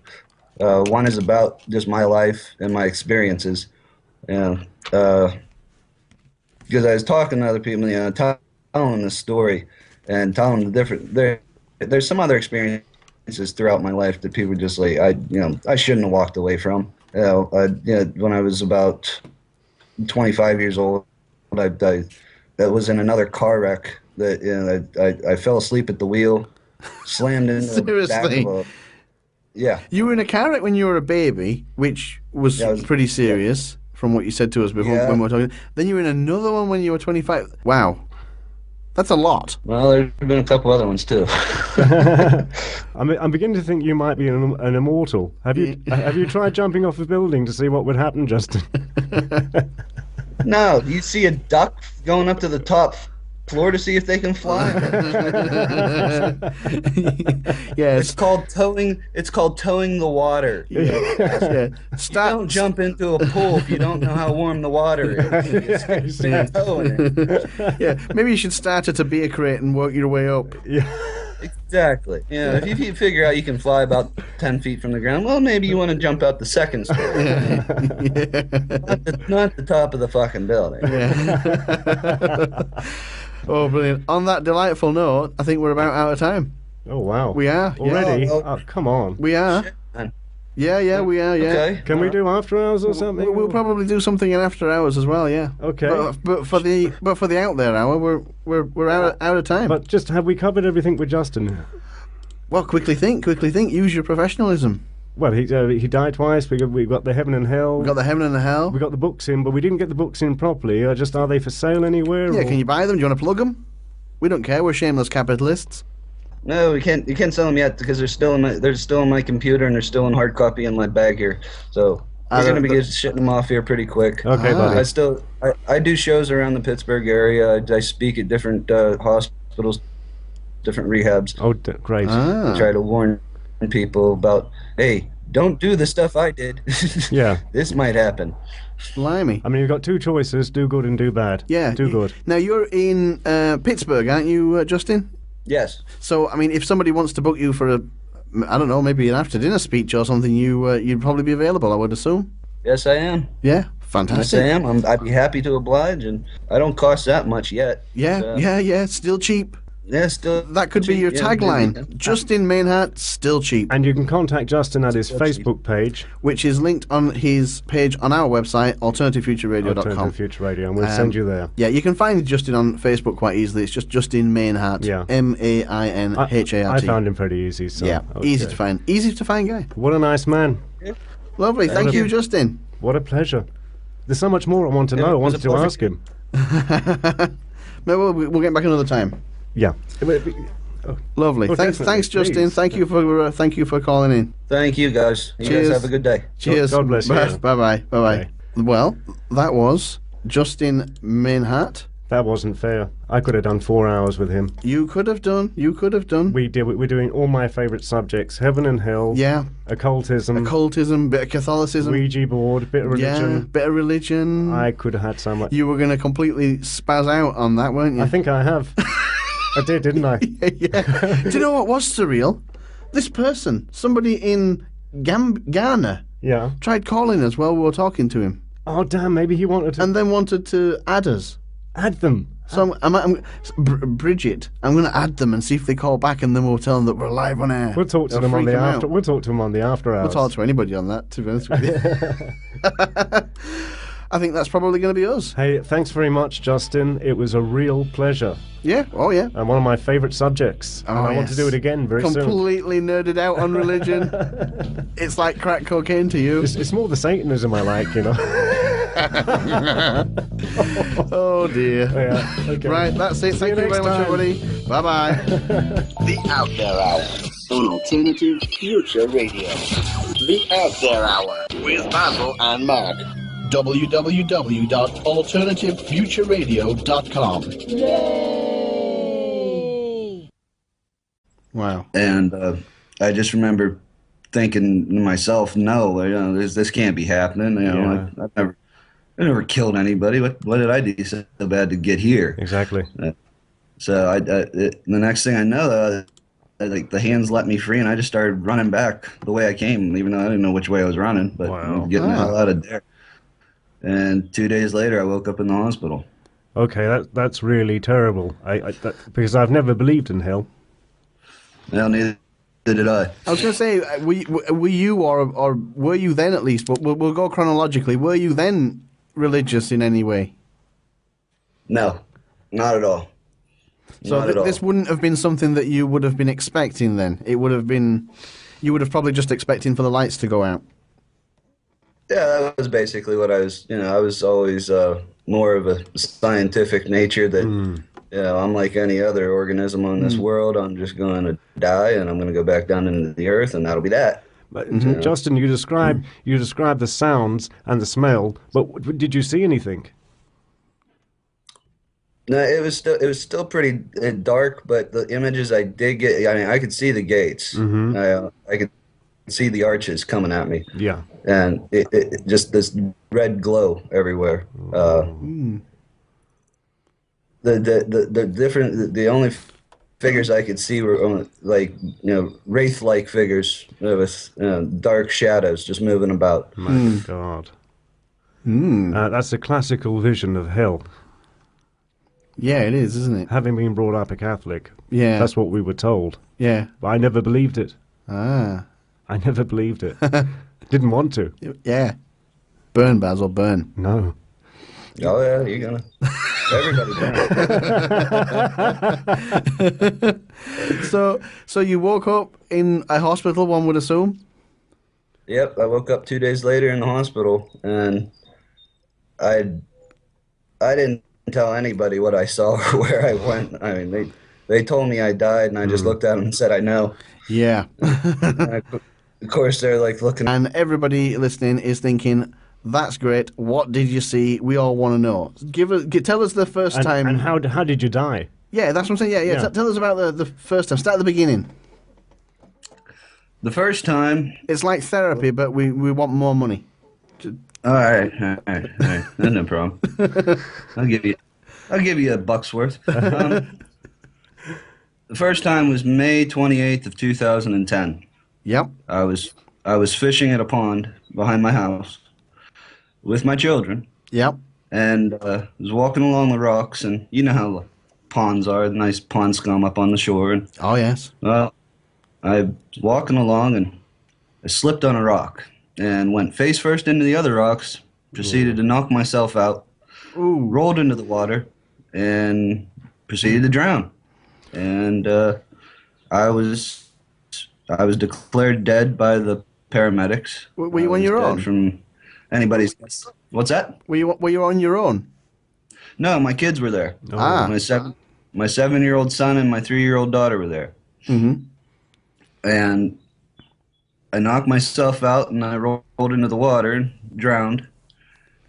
One is about just my life and my experiences, because I was talking to other people, telling them the story and telling them the different. There's some other experiences throughout my life that people just like I shouldn't have walked away from. When I was about 25 years old, that was in another car wreck. I fell asleep at the wheel, slammed into the back of a. Yeah. You were in a car wreck when you were a baby, which was pretty serious from what you said to us before when we were talking. Then you were in another one when you were 25. Wow. That's a lot. Well, there's been a couple other ones too. I'm beginning to think you might be an immortal. Have you tried jumping off a building to see what would happen, Justin? No, you see a duck going up to the top floor to see if they can fly. Yes. It's called towing. It's called towing the water. Yeah. You don't jump into a pool if you don't know how warm the water is. Start towing it. Yeah, maybe you should start at a beer crate and work your way up. Yeah. Exactly. Yeah, if you figure out you can fly about 10 feet from the ground, well, maybe you want to jump out the second story. Yeah. Not the top of the fucking building. Yeah. Oh, brilliant. On that delightful note, I think we're about out of time. Oh, wow. We are. Yeah. Already? Oh, Oh, come on. We are. Shit, man. Yeah, we are. Yeah. Okay. Can we do after hours or something? We'll probably do something in after hours as well. Yeah. Okay. But for the out there hour, we're out of time. But just have we covered everything with Justin? Well, quickly think. Use your professionalism. Well, he died twice. We got the heaven and hell. We got the heaven and the hell. We got the books in, but we didn't get the books in properly. Are they for sale anywhere? Yeah, or? can you buy them? Do you want to plug them? We don't care. We're shameless capitalists. No, we can't. You can't sell them yet because they're still in my computer and they're still in hard copy in my bag here. So we're gonna be shitting them off here pretty quick. Okay, buddy. I do shows around the Pittsburgh area. I speak at different hospitals, different rehabs. Oh, great. I try to warn people about, hey, don't do the stuff I did. Yeah. This might happen. Blimey. I mean, you've got two choices: do good and do bad. Yeah. Do good. Now you're in Pittsburgh, aren't you, Justin? Yes. So I mean, if somebody wants to book you for I don't know, maybe an after dinner speech or something, you'd probably be available, I would assume. Yes, I am. Yeah. Yes, Fantastic. I am. I'd be happy to oblige, and I don't cost that much yet. Yeah. So, Yeah. Still cheap. Yeah, still. That could be your tagline. Yeah. Justin Mainhart, still cheap. And you can contact Justin at his Still cheap. Facebook page, Which is linked on his page on our website, alternativefutureradio.com. Alternative Future Radio, and we'll send you there. Yeah, you can find Justin on Facebook quite easily. It's just Justin Mainhart. Yeah. Mainhart. I found him pretty easy. So, Yeah, okay. easy to find. Easy to find guy. What a nice man. Lovely. Thank you, Justin. What a pleasure. There's so much more I want to know. I it was wanted a to pleasure. ask him. No, we'll get back another time. Yeah. Lovely. Oh, Thanks, definitely, Justin. please. Thank you for calling in. Thank you, guys. You Cheers. guys have a good day. Cheers. God bless you. Bye bye. Bye. Well, that was Justin Mainhart. That wasn't fair. I could have done 4 hours with him. You could have done. We're doing all my favourite subjects: heaven and hell, Yeah. occultism, Occultism, bit of Catholicism. Ouija board, bit of religion. Yeah, bit of religion. I could have had so much. You were going to completely spaz out on that, weren't you? I think I have. I did, didn't I? Yeah. Do you know what was surreal? This person, somebody in Ghana, Yeah. tried calling us while we were talking to him, Oh damn! Maybe he wanted to and then wanted to add us. add them. So Bridget, I'm going to add them and see if they call back, and then we'll tell them that we're live on air. We'll talk to It'll them on freak the them after. out. We'll talk to them on the after hours. We'll talk to anybody on that, to be honest with you. I think that's probably going to be us. Hey, thanks very much, Justin. It was a real pleasure, Yeah. Oh, yeah. and one of my favourite subjects. Oh, and I want to yes. do it again very soon. Completely nerded out on religion. It's like crack cocaine to you. It's more the Satanism I like, you know. Oh dear. Yeah. Okay. Right, that's it. Thank you very next much, time. everybody. Bye bye. The Out There Hour on Alternative Future Radio. The Out There Hour with Basil and Mark. www.alternativefuturadio.com. Wow. And I just remember thinking to myself, no, this can't be happening. I've never killed anybody. What did I do so bad to get here? Exactly. So the next thing I know, like the hands let me free, and I just started running back the way I came, even though I didn't know which way I was running, but Wow. getting the hell out of there. And 2 days later, I woke up in the hospital. Okay, that's really terrible. Because I've never believed in hell. Well, neither did I. I was going to say, were you, or were you then at least, but we'll go chronologically, were you then religious in any way? No, not at all. So Not at all. this wouldn't have been something that you would have been expecting then? It would have been, you would have probably just expecting for the lights to go out. Yeah, that was basically what I was. I was always more of a scientific nature that, I'm like any other organism on this world. I'm just going to die, and I'm going to go back down into the earth, and that'll be that. But Justin, you describe the sounds and the smell, but did you see anything? No, it was still pretty dark, but the images I did get, I mean, I could see the gates. I could see the arches coming at me. Yeah. And it just this red glow everywhere. The only figures I could see were like, wraith-like figures with dark shadows just moving about. My God. That's a classical vision of hell. Yeah, it is, isn't it? Having been brought up a Catholic, Yeah. that's what we were told. Yeah. But I never believed it. Ah. I never believed it. Didn't want to. Yeah. Burn, Basil, burn. No. Oh yeah, you're gonna. Everybody does. So you woke up in a hospital, one would assume? Yep, I woke up 2 days later in the hospital, and I didn't tell anybody what I saw or where I went. I mean, they told me I died, and I just looked at them and said, "I know." Yeah. Of course, they're like looking. And everybody listening is thinking, "That's great. What did you see? We all want to know. Tell us the first time." And how did you die? Yeah, that's what I'm saying. Yeah. Yeah. Tell us about the first time. Start at the beginning. The first time. It's like therapy, but we want more money. All right. No problem. I'll give you a buck's worth. The first time was May 28th of 2010. Yep. I was fishing at a pond behind my house with my children, Yep. and was walking along the rocks, and you know how ponds are, nice pond scum up on the shore. And Oh yes. well, I was walking along, and I slipped on a rock and went face first into the other rocks. Proceeded to knock myself out. Ooh. Rolled into the water, and proceeded to drown. And I was declared dead by the paramedics. Were you I on was your dead own? From anybody's. What's that? Were you on your own? No, my kids were there. Ah. My 7-year-old son and my 3-year-old daughter were there. Mm-hmm. And I knocked myself out, and I rolled into the water and drowned.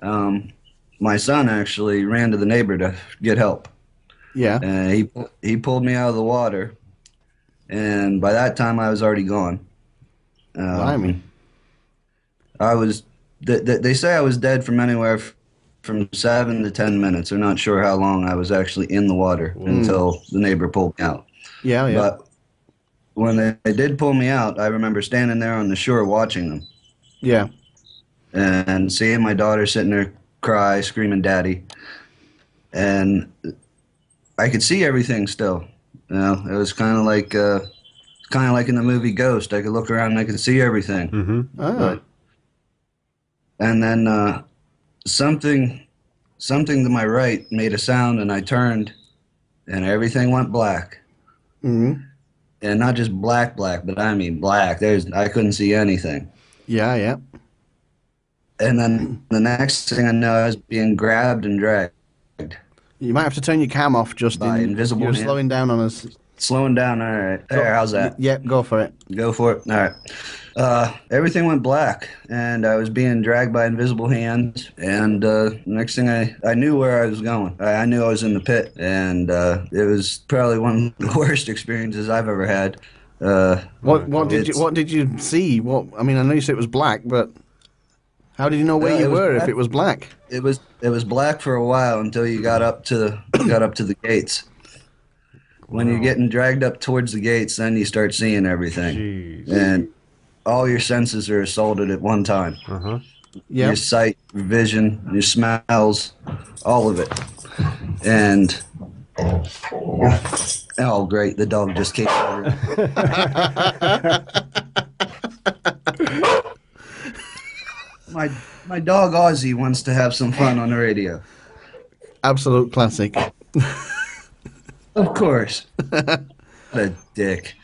My son actually ran to the neighbor to get help. Yeah. And he pulled me out of the water, and by that time I was already gone. Blimey. I was. They say I was dead from anywhere from 7 to 10 minutes. They're not sure how long I was actually in the water until the neighbor pulled me out. Yeah. Yeah. But when they did pull me out, I remember standing there on the shore watching them Yeah. and seeing my daughter sitting there cry, screaming "Daddy," and I could see everything still. You know, it was kind of like in the movie Ghost. I could look around and I could see everything. Mm-hmm. Ah. And then something to my right made a sound, and I turned, and everything went black. Mm-hmm. And not just black, but I mean black. I couldn't see anything. Yeah. Yeah. And then the next thing I know, I was being grabbed and dragged. You might have to turn your cam off, Justin. By invisible You're hand. slowing down on us. Slowing down. All right. There, how's that? Yep. Go for it. Go for it. All right. Everything went black, and I was being dragged by invisible hands. And next thing I knew where I was going. I knew I was in the pit, and it was probably one of the worst experiences I've ever had. What did you see? I mean, I know you said it was black, but how did you know where it you was were black. if it was black? It was black for a while until you got up to the gates. When you're getting dragged up towards the gates, then you start seeing everything. Jeez. And all your senses are assaulted at one time. Uh-huh. Yeah. Your sight, your vision, your smells, all of it. And oh great, the dog just came over. My dog Ozzy wants to have some fun on the radio. Absolute classic. Of course. What a dick.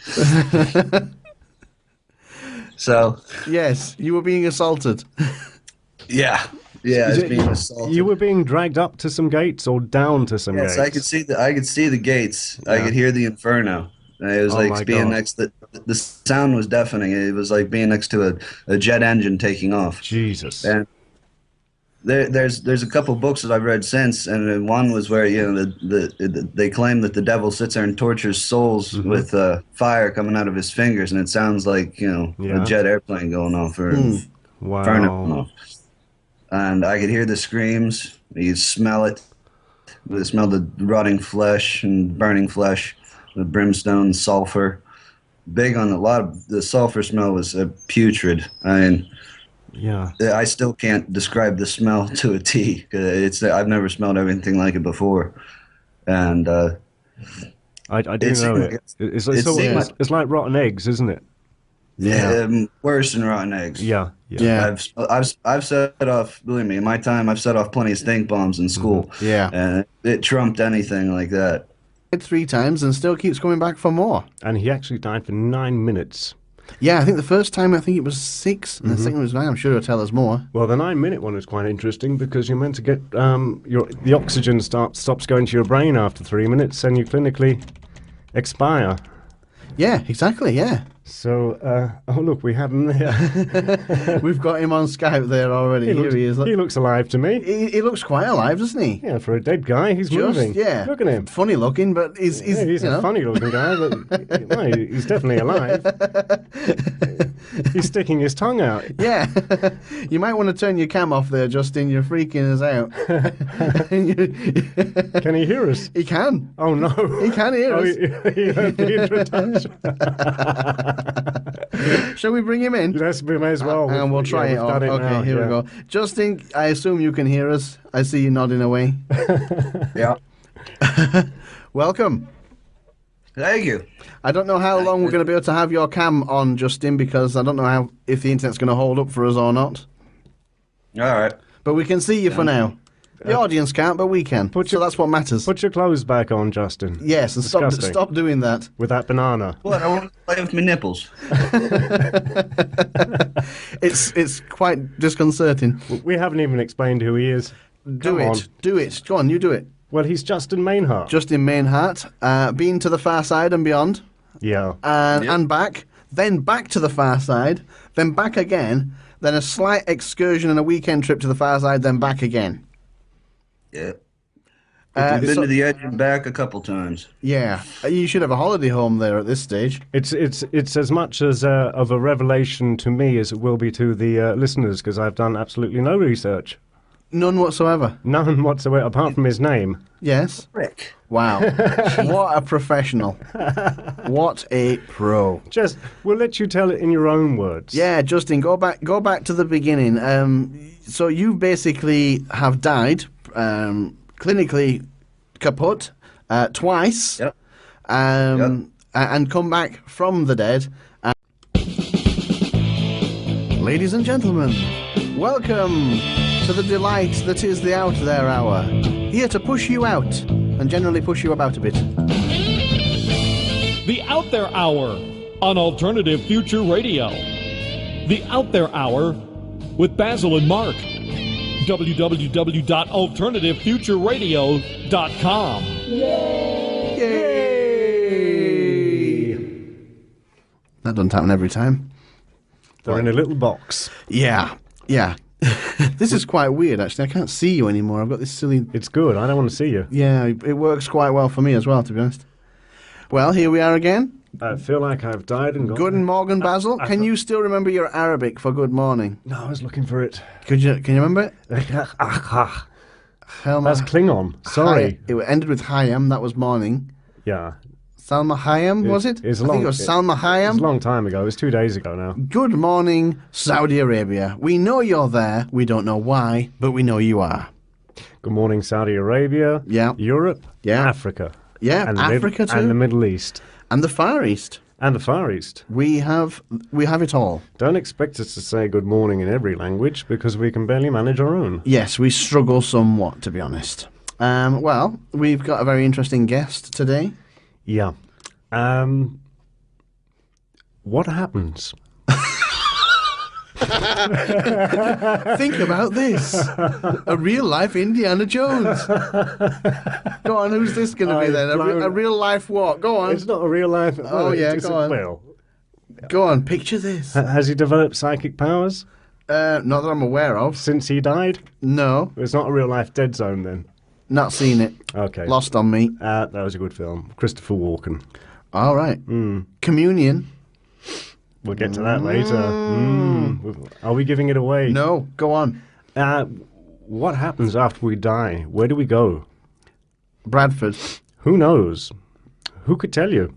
So Yes, you were being assaulted. yeah, it's being assaulted. You were being dragged up to some gates or down to some Yes, gates? I could see the gates. I could hear the inferno. It was my like being God. next to the sound was deafening. It was like being next to a jet engine taking off. Jesus. And there's a couple books that I've read since, and one was where they claim that the devil sits there and tortures souls with fire coming out of his fingers, and it sounds like Yeah. a jet airplane going off or inferno going Wow. off. And I could hear the screams. You smell it. You smell the rotting flesh and burning flesh the brimstone, sulfur. Big on a lot of the sulfur smell was putrid. I mean, Yeah. I still can't describe the smell to a T. I've never smelled anything like it before, and I do It's- know it. It's like rotten eggs, isn't it? worse than rotten eggs. Yeah. Yeah. I've set off. Believe me, in my time, I've set off plenty of stink bombs in school. Yeah. And it trumped anything like that. 3 times and still keeps coming back for more. And he actually died for 9 minutes. Yeah, I think the first time it was 6, and the second was 9. I'm sure he'll tell us more. Well, the 9-minute one is quite interesting because you're meant to get the oxygen stops going to your brain after 3 minutes, and you clinically expire. Yeah, exactly. Yeah, So, oh look, we have him there. we've got him on Skype there already. Here he is. He looks alive to me. He looks quite alive, doesn't he? Yeah, for a dead guy, he's moving. Yeah. Look at him. Funny looking, but he's A funny-looking guy, but no, he's definitely alive. He's sticking his tongue out. Yeah. You might want to turn your cam off there, Justin. You're freaking us out. Can he hear us? He can. Oh no, He can hear us. He heard the introduction. Shall we bring him in? Yes, we may as well. And we'll try it we've done on. Okay, now, here we go. Justin, I assume you can hear us. I see you nodding away. Yeah. Welcome. Thank you. I don't know how long we're going to be able to have your cam on, Justin, because I don't know if the internet's going to hold up for us or not. All right. But we can see you for now. The audience can't, but we can. So that's what matters. Put your clothes back on, Justin. Yes, and Disgusting. stop doing that. With that banana. What? I want to play with my nipples. It's quite disconcerting. We haven't even explained who he is. Do it. Go on, you do it. Well, he's Justin Mainhart. Justin Mainhart, been to the far side and beyond, Yeah. and back, then back to the far side, then back again, then a slight excursion and a weekend trip to the far side, then back again. Yeah. I've been so- to the edge and back a couple times. Yeah, you should have a holiday home there at this stage. It's as much as of a revelation to me as it will be to the listeners, because I've done absolutely no research. None whatsoever. None whatsoever, apart from his name. Yes. Rick. Wow. What a professional. What a pro. Just, we'll let you tell it in your own words. Yeah, Justin, go back to the beginning. So you basically have died, clinically kaput, twice, Yep. and come back from the dead. Ladies and gentlemen, welcome to the delight that is the Out There Hour. Here to push you out, and generally push you about a bit. The Out There Hour on Alternative Future Radio. The Out There Hour with Basil and Mark. www.alternativefutureradio.com. Yay! That doesn't happen every time. They're in a little box. Yeah. This is quite weird, actually. I can't see you anymore. I've got this silly... It's good. I don't want to see you. Yeah, it works quite well for me as well, to be honest. Well, here we are again. I feel like I've died and gone. Guten Morgen, Basil. Can you still remember your Arabic for good morning? No, I was looking for it. Can you remember it? That's Helma Klingon. Sorry. It ended with Hayam. That was morning. Yeah. Salma Hayam, was it? It's I think it was Salma It was a Hayam. long time ago. It was 2 days ago now. Good morning, Saudi Arabia. We know you're there. We don't know why, but we know you are. Good morning, Saudi Arabia. Yeah. Europe. Yeah. Africa. Yeah, And Africa too. And the Middle East. And the Far East. And the Far East. We have it all. Don't expect us to say good morning in every language because we can barely manage our own. Yes, we struggle somewhat, to be honest. Well, we've got a very interesting guest today. Yeah. What happens? Think about this. A real-life Indiana Jones. Go on, who's this going to be then? A real-life what? Go on. It's not a real life. Oh, yeah, go on. Well, Go on, picture this. has he developed psychic powers Not that I'm aware of. since he died? No, It's not a real life dead zone then. not seen it. Okay. Lost on me. That was a good film. Christopher Walken. All right. Communion. We'll get to that later. Are we giving it away? No, go on. What happens after we die? Where do we go? Bradford. Who knows? Who could tell you?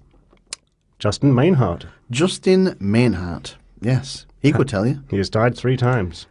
Justin Mainhart. Justin Mainhart. Yes, he could tell you. He has died 3 times.